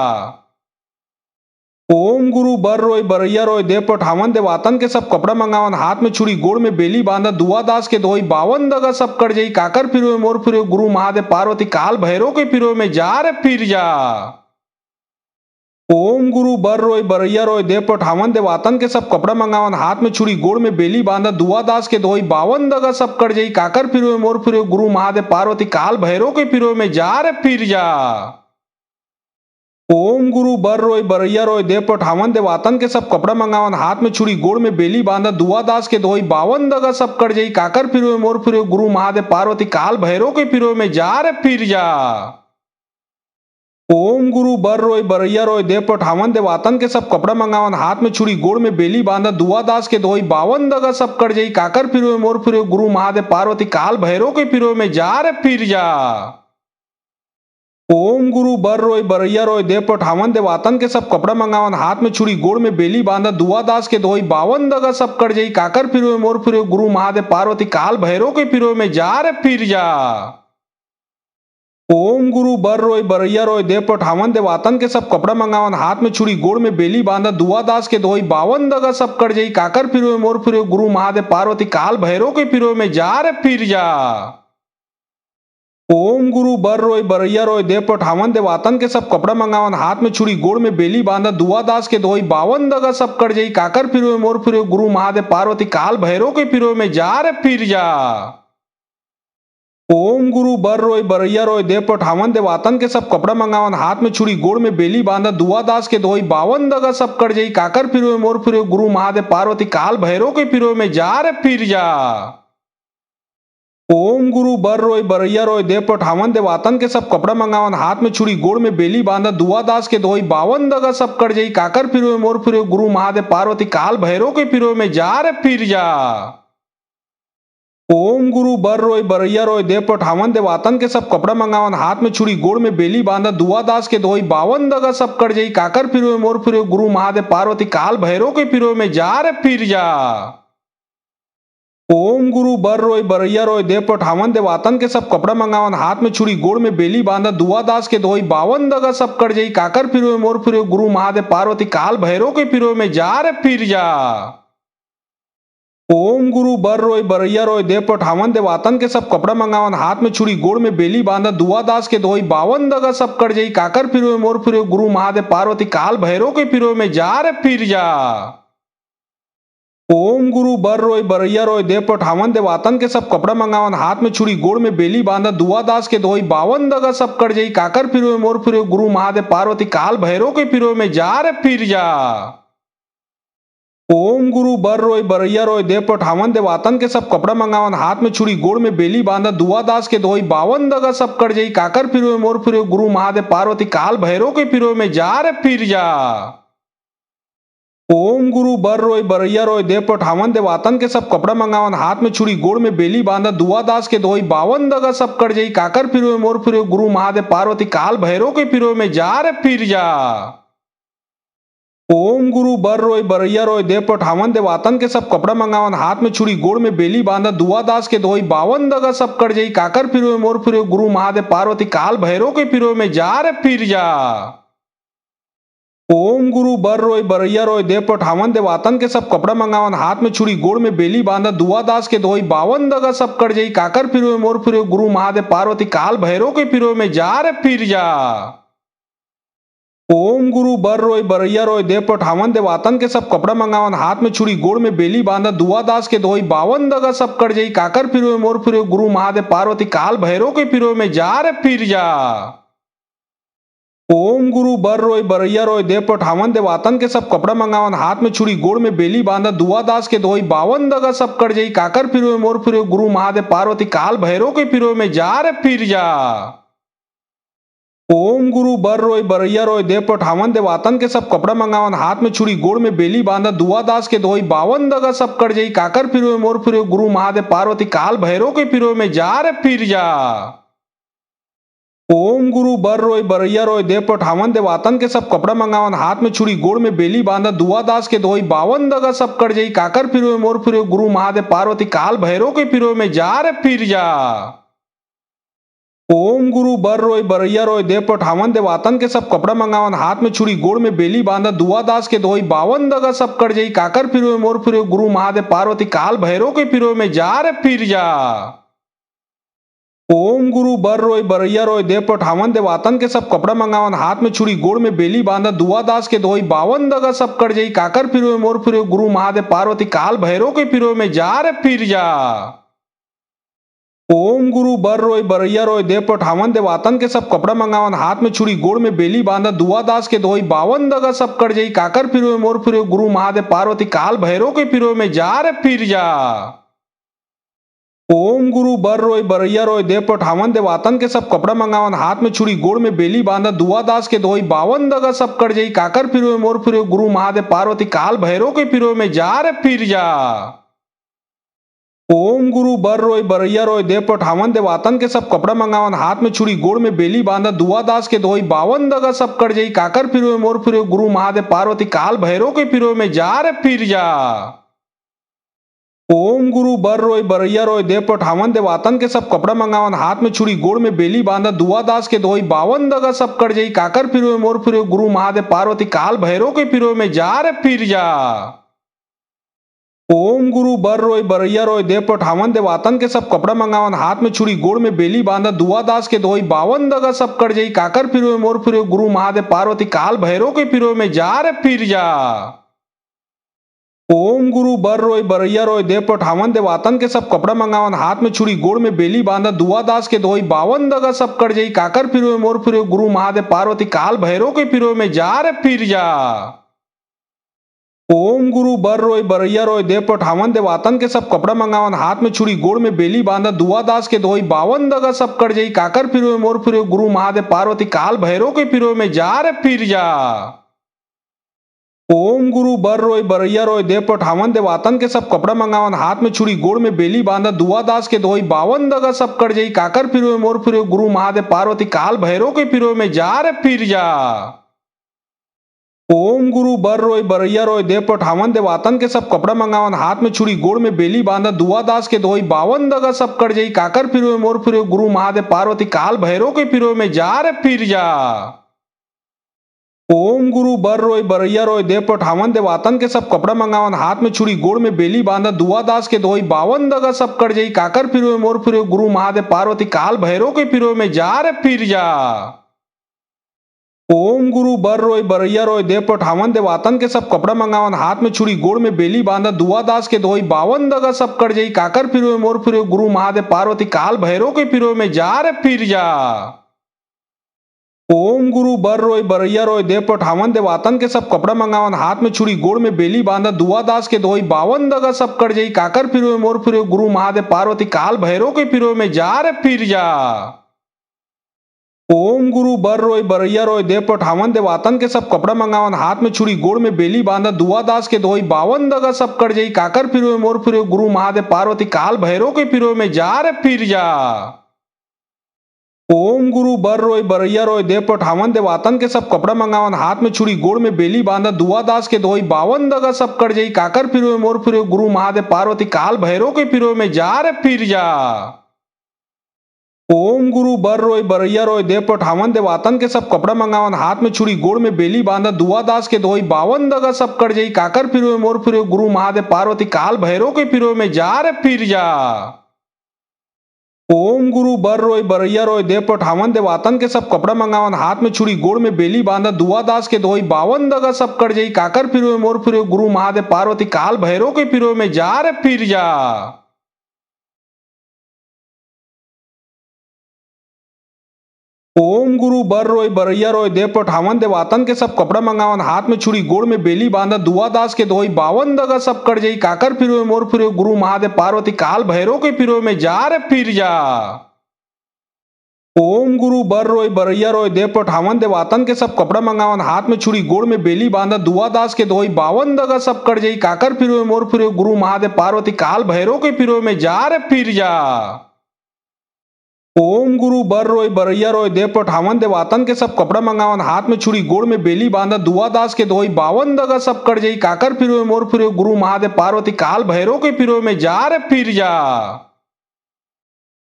ओम गुरु बर रोय बरैया रोय देव पठावन देवातन के सब कपड़ा मंगावन हाथ में छुरी गोड़ में बेली बांधा दुआ दास के दोई 52 दगा सब कट जाई काकर फिरो मोर फिरो गुरु महादेव पार्वती काल भैरव के फिरो में जा रे फिर जा। ओम गुरु बर रोय बरैया रोय देव पठावन देवातन के सब कपड़ा मंगावन हाथ में छुरी गोड़ में बेली बांधा दुआ दास के दोई 52 दगा सब कट जाई काकर फिरो मोर फिरो गुरु महादेव पार्वती काल भैरव के फिरो में जा रे फिर जा। ओम गुरु बर रोय बरैया रोय देव पठावन देवातन के सब कपड़ा मंगावन हाथ में छुरी गोड़ में बेली बांधा दुआ दास के दोई 52 दगा सब कट जाई काकर फिरो मोर फिरो गुरु महादेव पार्वती काल भैरव के फिरो में जा रे फिर जा। ओम गुरु बर रोय बरैया रोय देव पठावन देवातन के सब कपड़ा मंगावन हाथ में छुरी गोड़ में बेली बांधा दुआ दास के दोई 52 दगा सब कट जाई काकर फिरो मोर फिरो गुरु महादेव पार्वती काल भैरव के फिरो में जा रे फिर जा। ओम गुरु बर रोय बरैया रोय देव पठावन देवातन के सब कपड़ा मंगावन हाथ में छुरी गोड़ में बेली बांधा दुआ दास के दोई 52 दगा सब कट जाई काकर फिरो मोर फिरो गुरु महादेव पार्वती काल भैरव के फिरो में जा रे फिर जा। ओम गुरु बर रोय बरैया रोय देव पठावन देवातन के सब कपड़ा मंगावन हाथ में छुरी गोड़ में बेली बांधा दुआ दास के दोई 52 दगा सब कट जाई काकर फिरो मोर फिरो गुरु महादेव पार्वती काल भैरव के फिरो में जा रे फिर जा। ओम गुरु बर रोय बरैया रोय देव पठावन देवातन के सब कपड़ा मंगावन हाथ में छुरी गोड़ में बेली बांधा दुआ दास के दोई 52 दगा सब कट जाई काकर फिरो मोर फिरो गुरु महादेव पार्वती काल भैरव के फिरो में जा रे फिर जा। ओम गुरु बर रोय बरैया रोय देव पठावन देवातन के सब कपड़ा मंगावन हाथ में छुरी गोड़ में बेली बांधा दुआ दास के दोई 52 दगा सब कट जाई काकर फिरो मोर फिरो गुरु महादेव पार्वती काल भैरव के फिरो में जा रे फिर जा। ओम गुरु बर रोय बरैया रोय देव पठावन देवातन के सब कपड़ा मंगावन हाथ में छुरी गोड़ में बेली बांधा दुआ दास के दोई 52 दगा सब कट जाई काकर फिरो मोर फिरो गुरु महादेव पार्वती काल भैरव के फिरो में जा रे फिर जा। ओम गुरु बर रोय बरैया रोय देव पठावन देवातन के सब कपड़ा मंगावन हाथ में छुरी गोड़ में बेली बांधा दुआ दास के दोई 52 दगा सब कट जाई काकर फिरो मोर फिरो गुरु महादेव पार्वती काल भैरव के फिरो में जा रे फिर जा। ओम गुरु बर रोय बरैया रोय देव पठावन देवातन के सब कपड़ा मंगावन हाथ में छुरी गोड़ में बेली बांधा दुआ दास के दोई 52 दगा सब कट जाई काकर फिरो मोर फिरो गुरु महादेव पार्वती काल भैरव के फिरो में जा रे फिर जा। ओम गुरु बर रोय बरैया रोय देव पठावन देवातन के सब कपड़ा मंगावन हाथ में छुरी गोड़ में बेली बांधा दुआ दास के दोई 52 दगा सब कट जाई काकर फिरो मोर फिरो गुरु महादेव पार्वती काल भैरव के फिरो में जा रे फिर जा। ओम गुरु बर रोय बरैया रोय देव पठावन देवातन के सब कपड़ा मंगावन हाथ में छुरी गोड़ में बेली बांधा दुआ दास के दोई 52 दगा सब कट जाई काकर फिरो मोर फिरो गुरु महादेव पार्वती काल भैरव के फिरो में जा रे फिर जा। ओम गुरु बर रोय बरैया रोय देव पठावन देवातन के सब कपड़ा मंगावन हाथ में छुरी गोड़ में बेली बांधा दुआ दास के दोई 52 दगा सब कट जाई काकर फिरो मोर फिरो गुरु महादेव पार्वती काल भैरव के फिरो में जा रे फिर जा। ओम गुरु बर रोय बरैया रोय देव पठावन देवातन के सब कपड़ा मंगावन हाथ में छुरी गोड़ में बेली बांधा दुआ दास के दोई 52 दगा सब कट जाई काकर फिरो मोर फिरो गुरु महादेव पार्वती काल भैरव के फिरो में जा रे फिर जा। ओम गुरु बर रोय बरैया रोय देव पठावन देवातन के सब कपड़ा मंगावन हाथ में छुरी गोड़ में बेली बांधा दुआ दास के दोई 52 दगा सब कट जाई काकर फिरो मोर फिरो गुरु महादेव पार्वती काल भैरव के फिरो में जा रे फिर जा। ओम गुरु बर रोय बरैया रोय देव पठावन देवातन के सब कपड़ा मंगावन हाथ में छुरी गोड़ में बेली बांधा दुआ दास के दोई 52 दगा सब कट जाई काकर फिरो मोर फिरो गुरु महादेव पार्वती काल भैरव के फिरो में जा रे फिर जा। ओम गुरु बर रोय बरैया रोय देव पठावन देवातन के सब कपड़ा मंगावन हाथ में छुरी गोड़ में बेली बांधा दुआ दास के दोई 52 दगा सब कट जाई काकर फिरो मोर फिरो गुरु महादेव पार्वती काल भैरव के फिरो में जा रे फिर जा। ओम गुरु बर रोय बरैया रोय देव पठावन देवातन के सब कपड़ा मंगावन हाथ में छुरी गोड़ में बेली बांधा दुआ दास के दोई 52 दगा सब कट जाई काकर फिरो मोर फिरो गुरु महादेव पार्वती काल भैरव के फिरो में जा रे फिर जा। ओम गुरु बर रोय बरैया रोय देव पठावन देवातन के सब कपड़ा मंगावन हाथ में छुरी गोड़ में बेली बांधा दुआ दास के दोई 52 दगा सब कट जाई काकर फिरो मोर फिरो गुरु महादेव पार्वती काल भैरव के फिरो में जा रे फिर जा। ओम गुरु बर रोय बरैया रोय देव पठावन देवातन के सब कपड़ा मंगावन हाथ में छुरी गोड़ में बेली बांधा दुआ दास के दोई 52 दगा सब कट जाई काकर फिरो मोर फिरो गुरु महादेव पार्वती काल भैरव के फिरो में जा रे फिर जा। ओम गुरु बर रोय बरैया रोय देव पठावन देवातन के सब कपड़ा मंगावन हाथ में छुरी गोड़ में बेली बांधा दुआ दास के दोई 52 दगा सब कट जाई काकर फिरो मोर फिरो गुरु महादेव पार्वती काल भैरव के फिरो में जा रे फिर जा। ओम गुरु बर रोय बरैया रोय देव पठावन देवातन के सब कपड़ा मंगावन हाथ में छुरी गोड़ में बेली बांधा दुआ दास के दोई 52 दगा सब कट जाई काकर फिरो मोर फिरो गुरु महादेव पार्वती काल भैरव के फिरो में जा रे फिर जा। ओम गुरु बर रोय बरैया रोय देव पठावन देवातन के सब कपड़ा मंगावन हाथ में छुरी गोड़ में बेली बांधा दुआ दास के दोई 52 दगा सब कट जाई काकर फिरो मोर फिरो गुरु महादेव पार्वती काल भैरव के फिरो में जा रे फिर जा। ओम गुरु बर रोय बरैया रोय देव पठावन देवातन के सब कपड़ा मंगावन हाथ में छुरी गोड़ में बेली बांधा दुआ दास के दोई 52 दगा सब कट जाई काकर फिरो मोर फिरो गुरु महादेव पार्वती काल भैरव के फिरो में जा रे फिर जा। ओम गुरु बर रोय बरैया रोय देव पठावन देवातन के सब कपड़ा मंगावन हाथ में छुरी गोड़ में बेली बांधा दुआ दास के दोई 52 दगा सब कट जाई काकर फिरो मोर फिरो गुरु महादेव पार्वती काल भैरव के फिरो में जा रे फिर जा। ओम गुरु बर रोय बरैया रोय देव पठावन देवातन के सब कपड़ा मंगावन हाथ में छुरी गोड़ में बेली बांधा दुआ दास के दोई 52 दगा सब कट जाई काकर फिरो मोर फिरो गुरु महादेव पार्वती काल भैरव के फिरो में जा रे फिर जा। ओम गुरु बर रोय बरैया रोय देव पठावन देवातन के सब कपड़ा मंगावन हाथ में छुरी गोड़ में बेली बांधा दुआ दास के दोई 52 दगा सब कट जाई काकर फिरो मोर फिरो गुरु महादेव पार्वती काल भैरव के फिरो में जा रे फिर जा। ओम गुरु बर रोय बरैया रोय देव पठावन देवातन के सब कपड़ा मंगावन हाथ में छुरी गोड़ में बेली बांधा दुआ दास के दोई 52 दगा सब कट जाई काकर फिरो मोर फिरो गुरु महादेव पार्वती काल भैरव के फिरो में जा रे फिर जा। ओम गुरु बर रोय बरैया रोय देव पठावन देवातन के सब कपड़ा मंगावन हाथ में छुरी गोड़ में बेली बांधा दुआ दास के दोई 52 दगा सब कट जाई काकर फिरो मोर फिरो गुरु महादेव पार्वती काल भैरव के फिरो में जा रे फिर जा। ओम गुरु बर रोय बरैया रोय देव पठावन देवातन के सब कपड़ा मंगावन हाथ में छुरी गोड़ में बेली बांधा दुआ दास के दोई 52 दगा सब कट जाई काकर फिरो मोर फिरो गुरु महादेव पार्वती काल भैरव के फिरो में जा रे फिर जा। ओम गुरु बर रोय बरैया रोय देव पठावन देवातन के सब कपड़ा मंगावन हाथ में छुरी गोड़ में बेली बांधा दुआ दास के दोई 52 दगा सब कट जाई काकर फिरो मोर फिरो गुरु महादेव पार्वती काल भैरव के फिरो में जा रे फिर जा। ओम गुरु बर रोय बरैया रोय देव पठावन देवातन के सब कपड़ा मंगावन हाथ में छुरी गोड़ में बेली बांधा दुआ दास के दोई 52 दगा सब कट जाई काकर फिरो मोर फिरो गुरु महादेव पार्वती काल भैरव के फिरो में जा रे फिर जा। ओम गुरु बर रोय बरैया रोय देव पठावन देवातन के सब कपड़ा मंगावन हाथ में छुरी गोड़ में बेली बांधा दुआ दास के दोई 52 दगा सब कट जाई काकर फिरो मोर फिरो गुरु महादेव पार्वती काल भैरव के फिरो में जा रे फिर जा। ओम गुरु बर रोय बरैया रोय देव पठावन देवातन के सब कपड़ा मंगावन हाथ में छुरी गोड़ में बेली बांधा दुआ दास के दोई 52 दगा सब कट जाई काकर फिरो मोर फिरो गुरु महादेव पार्वती काल भैरव के फिरो में जा रे फिर जा। ओम गुरु बर रोय बरैया रोय देव पठावन देवातन के सब कपड़ा मंगावन हाथ में छुरी गोड़ में बेली बांधा दुआ दास के दोई 52 दगा सब कट जाई काकर फिरो मोर फिरो गुरु महादेव पार्वती काल भैरव के फिरो में जा रे फिर जा। ओम गुरु बर रोय बरैया रोय देव पठावन देवातन के सब कपड़ा मंगावन हाथ में छुरी गोड़ में बेली बांधा दुआ दास के दोई 52 दगा सब कट जाई काकर फिरो मोर फिरो गुरु महादेव पार्वती काल भैरव के फिरो में जा रे फिर जा। ओम गुरु बर रोय बरैया रोय देव पठावन देवातन के सब कपड़ा मंगावन हाथ में छुरी गोड़ में बेली बांधा दुआ दास के दोई 52 दगा सब कट जाई काकर फिरो मोर फिरो गुरु महादेव पार्वती काल भैरव के फिरो में जा रे फिर जा। ओम गुरु बर रोय बरैया रोय देव पठावन देवातन के सब कपड़ा मंगावन हाथ में छुरी गोड़ में बेली बांधा दुआ दास के दोई 52 दगा सब कट जाई काकर फिरो मोर फिरो गुरु महादेव पार्वती काल भैरव के फिरो में जा रे फिर जा। ओम गुरु बर रोय बरैया रोय देव पठावन देवातन के सब कपड़ा मंगावन हाथ में छुरी गोड़ में बेली बांधा दुआ दास के दोई 52 दगा सब कट जाई काकर फिरो मोर फिरो गुरु महादेव पार्वती काल भैरव के फिरो में जा रे फिर जा। ओम गुरु बर रोय बरैया रोय देव पठावन देवातन के सब कपड़ा मंगावन हाथ में छुरी गोड़ में बेली बांधा दुआ दास के दोई 52 दगा सब कट जाई काकर फिरो मोर फिरो गुरु महादेव पार्वती काल भैरव के फिरो में जा रे फिर जा। ओम गुरु बर रोय बरैया रोय देव पठावन देवातन के सब कपड़ा मंगावन हाथ में छुरी गोड़ में बेली बांधा दुआ दास के दोई 52 दगा सब कट जाई काकर फिरो मोर फिरो गुरु महादेव पार्वती काल भैरव के फिरो में जा रे फिर जा।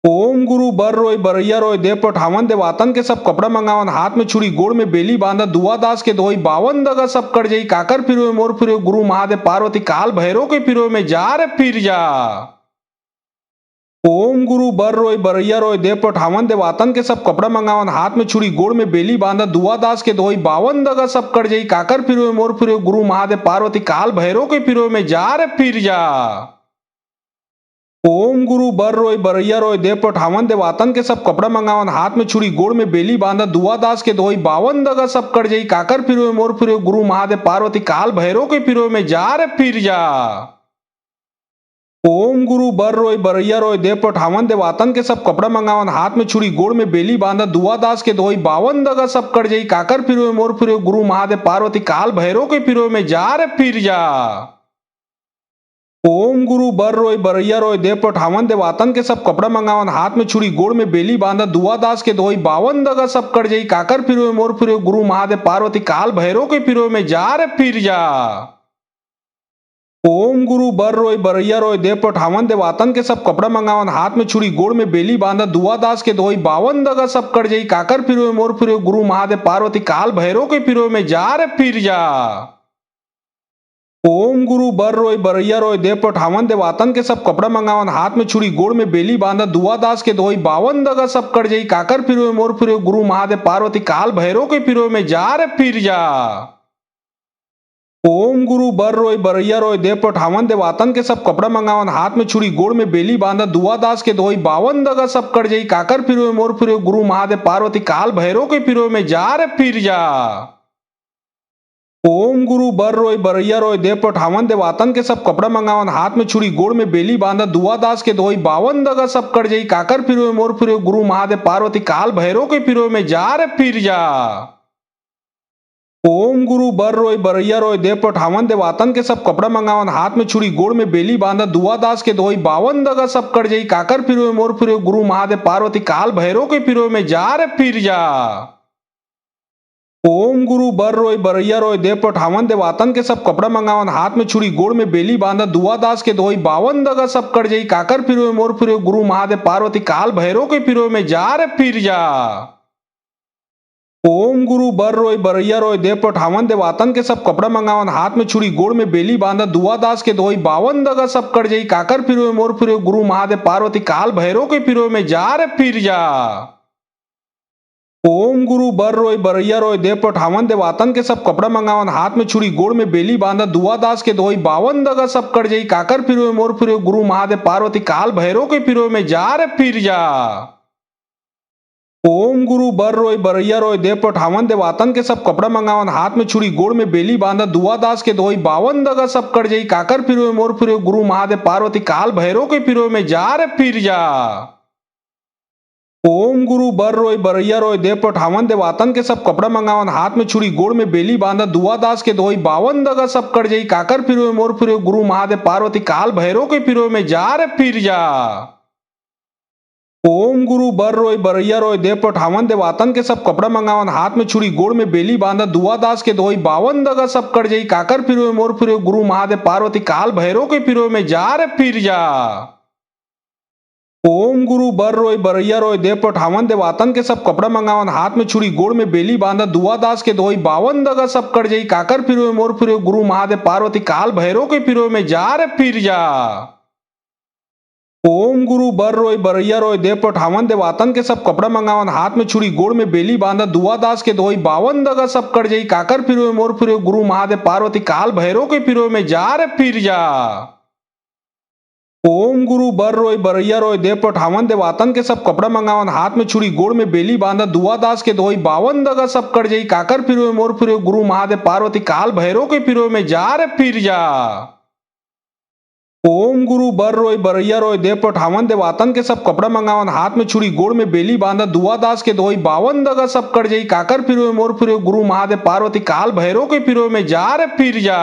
ओम गुरु बर रोय बरैया रोय देव पठावन देवातन के सब कपड़ा मंगावन हाथ में छुरी गोड़ में बेली बांधा दुआ दास के दोई 52 दगा सब कट जाई काकर फिरो मोर फिरो गुरु महादेव पार्वती काल भैरव के फिरो में जा रे फिर जा। ओम गुरु बर रोय बरैया रोय देव पठावन देवातन के सब कपड़ा मंगावन हाथ में छुरी गोड़ में बेली बांधा दुआ दास के दोई 52 दगा सब कट जाई काकर फिरो मोर फिरो गुरु महादेव पार्वती काल भैरव के फिरो में जा रे फिर जा। ओम गुरु बर रोय बरैया रोय देव पठावन देवातन के सब कपड़ा मंगावन हाथ में छुरी गोड़ में बेली बांधा दुआ दास के दोई 52 दगा सब कट जाई काकर फिरो मोर फिरो गुरु महादेव पार्वती काल भैरव के फिरो में जा रे फिर जा। ओम गुरु बर रोय बरैया रोय देव पठावन देवातन के सब कपड़ा मंगावन हाथ में छुरी गोड़ में बेली बांधा दुआ दास के दोई 52 दगा सब कट जाई काकर फिरो मोर फिरो गुरु महादेव पार्वती काल भैरव के फिरो में जा रे फिर जा। ओम गुरु बर रोय बरैया रोय देव पठावन देवातन के सब कपड़ा मंगावन हाथ में छुरी गोड़ में बेली बांधा दुआ दास के दोई 52 दगा सब कट जाई काकर फिरो मोर फिरो गुरु महादेव पार्वती काल भैरव के फिरो में जा रे फिर जा। ओम गुरु बर रोय बरैया रोय देव पठावन देवातन के सब कपड़ा मंगावन हाथ में छुरी गोड़ में बेली बांधा दुआ दास के धोई बावन दगा सब कट जाई काकर फिरो मोर फिरो गुरु महादेव पार्वती काल भैरव के फिरो में जा रे फिर जा। ओम गुरु बर रोय बरैया रोय देव पठावन देवातन के सब कपड़ा मंगावन हाथ में छुरी गोड़ में बेली बांधा दुआ दास के धोई बावन दगा सब कट जाई काकर फिरो मोर फिरो गुरु महादेव पार्वती काल भैरव के फिरो में जा रे फिर जा। ओम गुरु बर रोय बरैया रोय देव पठावन देवातन के सब कपड़ा मंगावन हाथ में छुरी गोड़ में बेली बांधा दुआ दास के धोई बावन दगा सब कट जाई काकर फिरो मोर फिरो गुरु महादेव पार्वती काल भैरव के फिरो में जा रे फिर जा। ओम गुरु बर रोय बरैया रोय देव पठावन देवातन के सब कपड़ा मंगावन हाथ में छुरी गोड़ में बेली बांधा दुआ दास के धोई बावन दगा सब कट जाई काकर फिरो मोर फिरो गुरु महादेव पार्वती काल भैरव के फिरो में जा रे फिर जा। ओम गुरु बर रोय बरैया रोय देव पठावन देवातन के सब कपड़ा मंगावन हाथ में छुरी गोड़ में बेली बांधा दुआ दास के धोई बावन दगा सब कट जाई काकर फिरो मोर फिरो गुरु महादेव पार्वती काल भैरव के फिरो में जा रे फिर जा। ओम गुरु बर रोय बरैया रोय देव पठावन देवातन के सब कपड़ा मंगावन हाथ में छुरी गोड़ में बेली बांधा दुआ दास के धोई बावन दगा सब कट जाई काकर फिरो मोर फिरो गुरु महादेव पार्वती काल भैरव के फिरो में जा रे फिर जा। ओम गुरु बर रोय बरैया रोय देव पठावन देवातन के सब कपड़ा मंगावन हाथ में छुरी गोड़ में बेली बांधा दुआ दास के धोई बावन दगा सब कट जाई काकर फिरो मोर फिरो गुरु महादेव पार्वती काल भैरव के फिरो में जा रे फिर जा। ओम गुरु बर रोय बरैया रोय देव पठावन देवातन के सब कपड़ा मंगावन हाथ में छुरी गोड़ में बेली बांधा दुआ दास के धोई बावन दगा सब कट जाई काकर फिरो मोर फिरो गुरु महादेव पार्वती काल भैरव के फिरो में जा रे फिर जा। ओम गुरु बर रोय बरैया रोय देव पठावन देवातन के सब कपड़ा मंगावन हाथ में छुरी गोड़ में बेली बांधा दुआ दास के धोई बावन दगा सब कट जाई काकर फिरो मोर फिरो गुरु महादेव पार्वती काल भैरव के फिरो में जा रे फिर जा। ओम गुरु बर रोय बरैया रोय देव पठावन देवातन के सब कपड़ा मंगावन हाथ में छुरी गोड़ में बेली बांधा दुआ दास के धोई बावन दगा सब कट जाई काकर फिरो मोर फिरो गुरु महादेव पार्वती काल भैरव के फिरो में जा रे फिर जा। ओम गुरु बर रोय बरैया रोय देव पठावन देवातन के सब कपड़ा मंगावन हाथ में छुरी गोड़ में बेली बांधा दुआ दास के धोई बावन दगा सब कट जाई काकर फिरो मोर फिरो गुरु महादेव पार्वती काल भैरव के फिरो में जा रे फिर जा। ओम गुरु बर रोय बरैया रोय देव पठावन देवातन के सब कपड़ा मंगावन हाथ में छुरी गोड़ में बेली बांधा दुआ दास के धोई बावन दगा सब कट जाई काकर फिरो मोर फिरो गुरु महादेव पार्वती काल भैरव के फिरो में जा रे फिर जा। ओम गुरु बर रोय बरैया रोय देव पठावन देवातन के सब कपड़ा मंगावन हाथ में छुरी गोड़ में बेली बांधा दुआ दास के धोई बावन दगा सब कट जाई काकर फिरो मोर फिरो गुरु महादेव पार्वती काल भैरव के फिरो में जा रे फिर जा। ओम गुरु बर रोय बरैया रोय देव पठावन देवातन के सब कपड़ा मंगावन हाथ में छुरी गोड़ में बेली बांधा दुआ दास के धोई बावन दगा सब कट जाई काकर फिरो मोर फिरो गुरु महादेव पार्वती काल भैरव के फिरो में जा रे फिर जा। ओम गुरु बर रोय बरैया रोय देव पठावन देवातन के सब कपड़ा मंगावन हाथ में छुरी गोड़ में बेली बांधा दुआ दास के धोई बावन दगा सब कट जाई काकर फिरो मोर फिरो गुरु महादेव पार्वती काल भैरव के फिरो में जा रे फिर जा।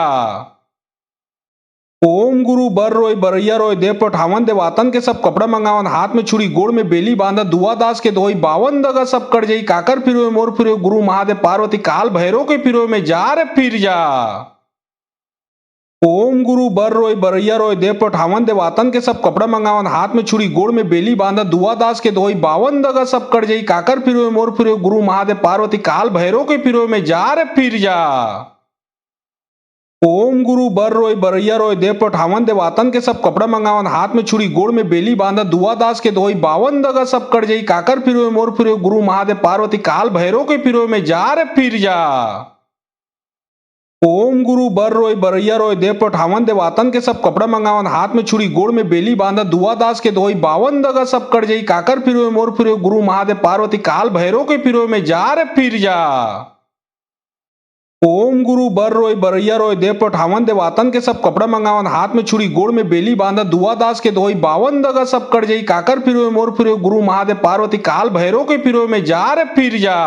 ओम गुरु बर रोय बरैया रोय देव पठावन देवातन के सब कपड़ा मंगावन हाथ में छुरी गोड़ में बेली बांधा दुआ दास के धोई बावन दगा सब कट जाई काकर फिरो मोर फिरो गुरु महादेव पार्वती काल भैरव के फिरो में जा रे फिर जा। ओम गुरु बर रोय बरैया रोय देव पठावन देवातन के सब कपड़ा मंगावन हाथ में छुरी गोड़ में बेली बांधा दुआ दास के धोई बावन दगा सब कट जाई काकर फिरो मोर फिरो गुरु महादेव पार्वती काल भैरव के फिरो में जा रे फिर जा। ओम गुरु बर रोय बरैया रोय देव पठावन देवातन के सब कपड़ा मंगावन हाथ में छुरी गोड़ में बेली बांधा दुआ दास के धोई बावन दगा सब कट जाई काकर फिरो मोर फिरो गुरु महादेव पार्वती काल भैरव के फिरो में जा रे फिर जा। ओम गुरु बर रोय बरैया रोय देव पठावन देवातन के सब कपड़ा मंगावन हाथ में छुरी गोड़ में बेली बांधा दुआ दास के धोई बावन दगा सब कट जाई काकर फिरो मोर फिरो गुरु महादेव पार्वती काल भैरव के फिरो में जा रे फिर जा। ओम गुरु बर रोय बरैया रोय देव पठावन देवातन के सब कपड़ा मंगावन हाथ में छुरी गोड़ में बेली बांधा दुआ दास के धोई बावन दगा सब कट जाई काकर फिरो मोर फिरो गुरु महादेव पार्वती काल भैरव के फिरो में जा रे फिर जा।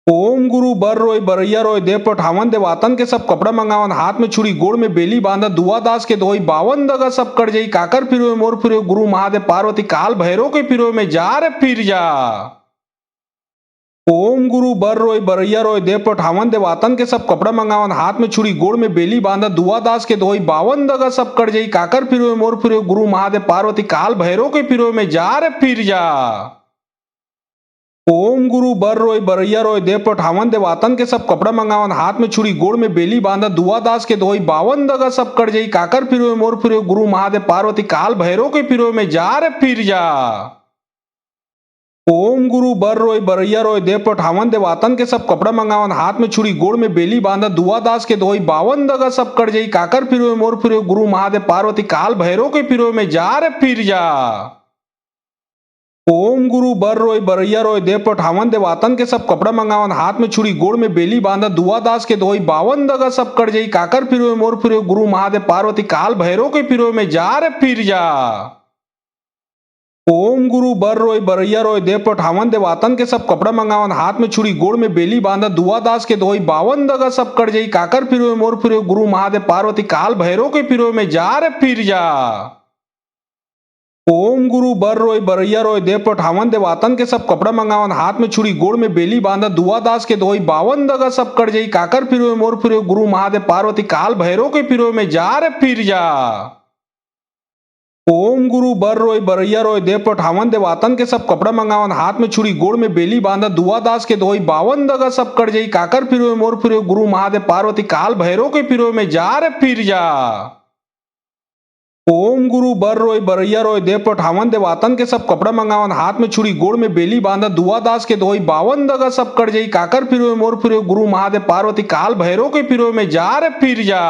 ओम गुरु बर रोय बरैया रोय देव पठावन देवातन के सब कपड़ा मंगावन हाथ में छुरी गोड़ में बेली बांधा दुआ दास के धोई बावन दगा सब कट जाई काकर फिरो मोर फिरो गुरु महादेव पार्वती काल भैरव के फिरो में जा रे फिर जा। ओम गुरु बर रोय बरैया रोय देव पठावन देवातन के सब कपड़ा मंगावन हाथ में छुरी गोड़ में बेली बांधा दुआ दास के धोई बावन दगा सब कट जाई काकर फिरो मोर फिरो गुरु महादेव पार्वती काल भैरव के फिरो में जा रे फिर जा। ओम गुरु बर रोय बरैया रोय देव पठावन देवातन के सब कपड़ा मंगावन हाथ में छुरी गोड़ में बेली बांधा दुआ दास के धोई बावन दगा सब कट जाई काकर फिरो मोर फिरो गुरु महादेव पार्वती काल भैरव के फिरो में जा रे फिर जा। ओम गुरु बर रोय बरैया रोय देव पठावन देवातन के सब कपड़ा मंगावन हाथ में छुरी गोड़ में बेली बांधा दुआ दास के धोई बावन दगा सब कट जाई काकर फिरो मोर फिरो गुरु महादेव पार्वती काल भैरव के फिरो में जा रे फिर जा। ओम गुरु बर रोय बरैया रोय देव पठावन देवातन के सब कपड़ा मंगावन हाथ में छुरी गोड़ में बेली बांधा दुआ दास के धोई बावन दगा सब कट जाई काकर फिरो मोर फिरो गुरु महादेव पार्वती काल भैरव के फिरो में जा रे फिर जा। ओम गुरु बर रोय बरैया रोय देव पठावन देवातन के सब कपड़ा मंगावन हाथ में छुरी गोड़ में बेली बांधा दुआ दास के धोई बावन दगा सब कट जाई काकर फिरो मोर फिरो गुरु महादेव पार्वती काल भैरव के फिरो में जा रे फिर जा। ओम गुरु बर रोय बरैया रोय देव पठावन देवातन के सब कपड़ा मंगावन हाथ में छुरी गोड़ में बेली बांधा दुआ दास के धोई बावन दगा सब कट जाई काकर फिरो मोर फिरो गुरु महादेव पार्वती काल भैरव के फिरो में जा रे फिर जा। ओम गुरु बर रोय बरैया रोय देव पठावन देवातन के सब कपड़ा मंगावन हाथ में छुरी गोड़ में बेली बांधा दुआ दास के धोई बावन दगा सब कट जाई काकर फिरो मोर फिरो गुरु महादेव पार्वती काल भैरव के फिरो में जा रे फिर जा। ओम गुरु बर रोय बरैया रोय देव पठावन देवातन के सब कपड़ा मंगावन हाथ में छुरी गोड़ में बेली बांधा दुआ दास के धोई बावन दगा सब कट जाई काकर फिरो मोर फिरो गुरु महादेव पार्वती काल भैरव के फिरो में जा रे फिर जा।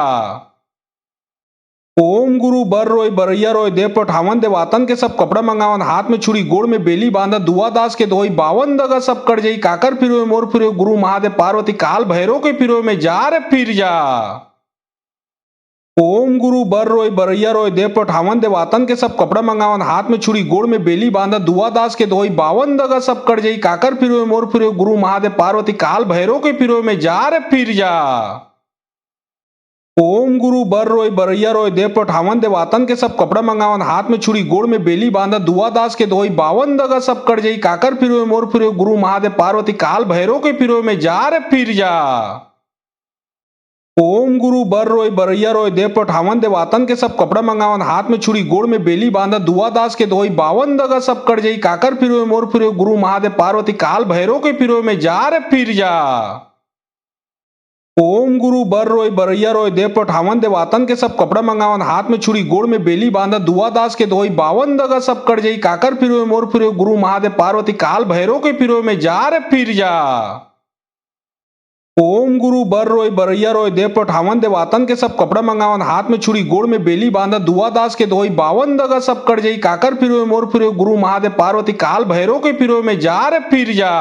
ओम गुरु बर रोय बरैया रोय देव पठावन देवातन के सब कपड़ा मंगावन हाथ में छुरी गोड़ में बेली बांधा दुआ दास के धोई बावन दगा सब कट जाई काकर फिरो मोर फिरो गुरु महादेव पार्वती काल भैरव के फिरो में जा रे फिर जा। ओम गुरु बर रोय बरैया रोय देव पठावन देवातन के सब कपड़ा मंगावन हाथ में छुरी गोड़ में बेली बांधा दुआ दास के धोई बावन दगा सब कट जाई काकर फिरो मोर फिरो गुरु महादेव पार्वती काल भैरव के फिरो में जा रे फिर जा। ओम गुरु बर रोय बरैया रोय देव पठावन देवातन के सब कपड़ा मंगावन हाथ में छुरी गोड़ में बेली बांधा दुआ दास के धोई बावन दगा सब कट जाई काकर फिरो मोर फिरो गुरु महादेव पार्वती काल भैरव के फिरो में जा रे फिर जा। ओम गुरु बर रोय बरैया रोय देव पठावन देवातन के सब कपड़ा मंगावन हाथ में छुरी गोड़ में बेली बांधा दुआ दास के धोई बावन दगा सब कट जाई काकर फिरो मोर फिरो गुरु महादेव पार्वती काल भैरव के फिरो में जा रे फिर जा। ओम गुरु बर रोय बरैया रोय देव पठावन देवातन के सब कपड़ा मंगावन हाथ में छुरी गोड़ में बेली बांधा दुआ दास के धोई बावन दगा सब कट जाई काकर फिरो मोर फिरो गुरु महादेव पार्वती काल भैरव के फिरो में जा रे फिर जा। ओम गुरु बर रोय बरैया रोय देव पठावन देवातन के सब कपड़ा मंगावन हाथ में छुरी गोड़ में बेली बांधा दुआ दास के धोई बावन दगा सब कट जाई काकर फिरो मोर फिरो गुरु महादेव पार्वती काल भैरव के फिरो में जा रे फिर जा।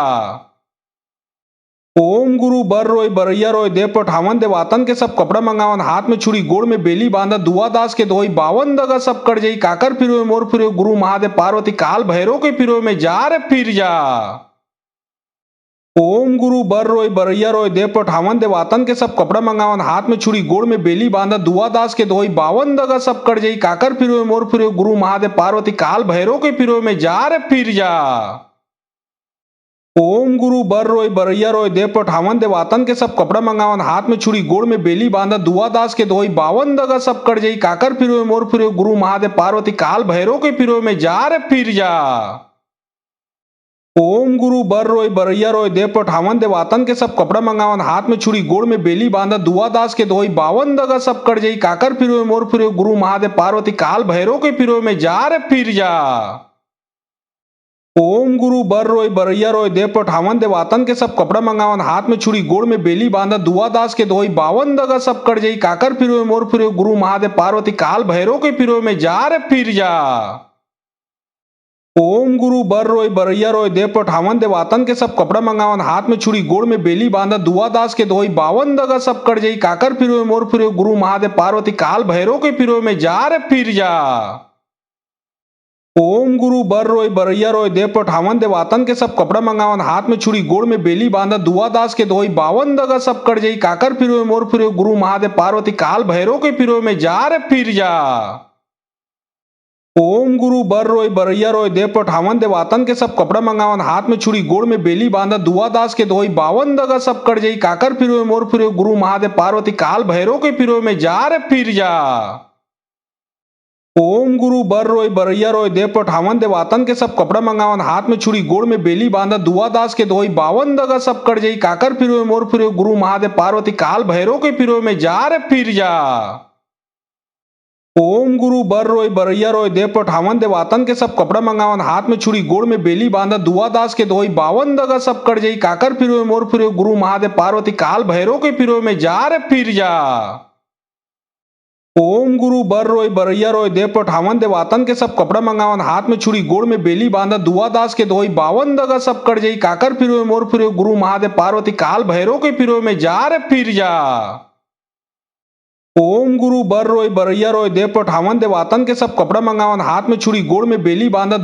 ओम गुरु बर रोय बरैया रोय देव पठावन देवातन के सब कपड़ा मंगावन हाथ में छुरी गोड़ में बेली बांधा दुआ दास के धोई बावन दगा सब कट जाई काकर फिरो मोर फिरो गुरु महादेव पार्वती काल भैरव के फिरो में जा रे फिर जा। ओम गुरु बर रोय बरैया रोय देव पठावन देवातन के सब कपड़ा मंगावन हाथ में छुरी गोड़ में बेली बांधा दुआ दास के धोई बावन दगा सब कट जाई काकर फिरो मोर फिरो गुरु महादेव पार्वती काल भैरव के फिरो में जा रे फिर जा। ओम गुरु बर रोय बरैया रोय देव पठावन देवातन के सब कपड़ा मंगावन हाथ में छुरी गोड़ में बेली बांधा दुआ दास के धोई बावन दगा सब कट जाई काकर फिरो मोर फिरो गुरु महादेव पार्वती काल भैरव के फिरो में जा रे फिर जा। ओम गुरु बर रोय बरैया रोय देव पठावन देवातन के सब कपड़ा मंगावन हाथ में छुरी गोड़ में बेली बांधा दुआ दास के धोई बावन दगा सब कट जाई काकर फिरो मोर फिरो गुरु महादेव पार्वती काल भैरव के फिरो में जा रे फिर जा। ओम गुरु बर रोय बरैया रोय देव पठावन देवातन के सब कपड़ा मंगावन हाथ में छुरी गोड़ में बेली बांधा दुआ दास के धोई बावन दगा सब कट जाई काकर फिरो मोर फिरो गुरु महादेव पार्वती काल भैरव के फिरो में जा रे फिर जा। ओम गुरु बर रोय बरैया रोय देव पठावन देवातन के सब कपड़ा मंगावन हाथ में छुरी गोड़ में बेली बांधा दुआ दास के धोई बावन दगा सब कट जाई काकर फिरो मोर फिरो गुरु महादेव पार्वती काल भैरव के फिरो में जा रे फिर जा। ओम गुरु बर रोय बरैया रोय देव पठावन देवातन के सब कपड़ा मंगावन हाथ में छुरी गोड़ में बेली बांधा दुआ दास के धोई बावन दगा सब कट जाई काकर फिरो मोर फिरो गुरु महादेव पार्वती काल भैरव के फिरो में जा रे फिर जा। ओम गुरु बर रोय बरैया रोय देव पठावन देवातन के सब कपड़ा मंगावन हाथ में छुरी गोड़ में बेली बांधा दुआ दास के धोई बावन दगा सब कट जाई काकर फिरो मोर फिरो गुरु महादेव पार्वती काल भैरव के फिरो में जा रे फिर जा। ओम गुरु बर रोय बरैया रोय देव पठावन देवातन के सब कपड़ा मंगावन हाथ में छुरी गोड़ में बेली बांधा दुआ दास के धोई बावन दगा सब कट जाई काकर फिरो मोर फिरो गुरु महादेव पार्वती काल भैरव के फिरो में जा रे फिर जा। ओम गुरु बर रोय बरैया रोय देव पठावन देवातन के सब कपड़ा मंगावन हाथ में छुरी गोड़ में बेली बांधा दुआ दास के धोई बावन दगा सब कट जाई काकर फिरो मोर फिरो गुरु महादेव पार्वती काल भैरव के फिरो में जा रे फिर जा। ओम गुरु बर रोय बरैया रोय देव पठावन देवातन के सब कपड़ा मंगावन हाथ में छुरी गोड़ में बेली बांधा दुआ दास के धोई बावन दगा सब कट जाई काकर फिरो मोर फिरो गुरु महादेव पार्वती काल भैरव के फिरो में जा रे फिर जा। ओम गुरु बर रोय बरैया रोय देव पठावन देवातन के सब कपड़ा मंगावन हाथ में छुरी गोड़ में बेली बांधा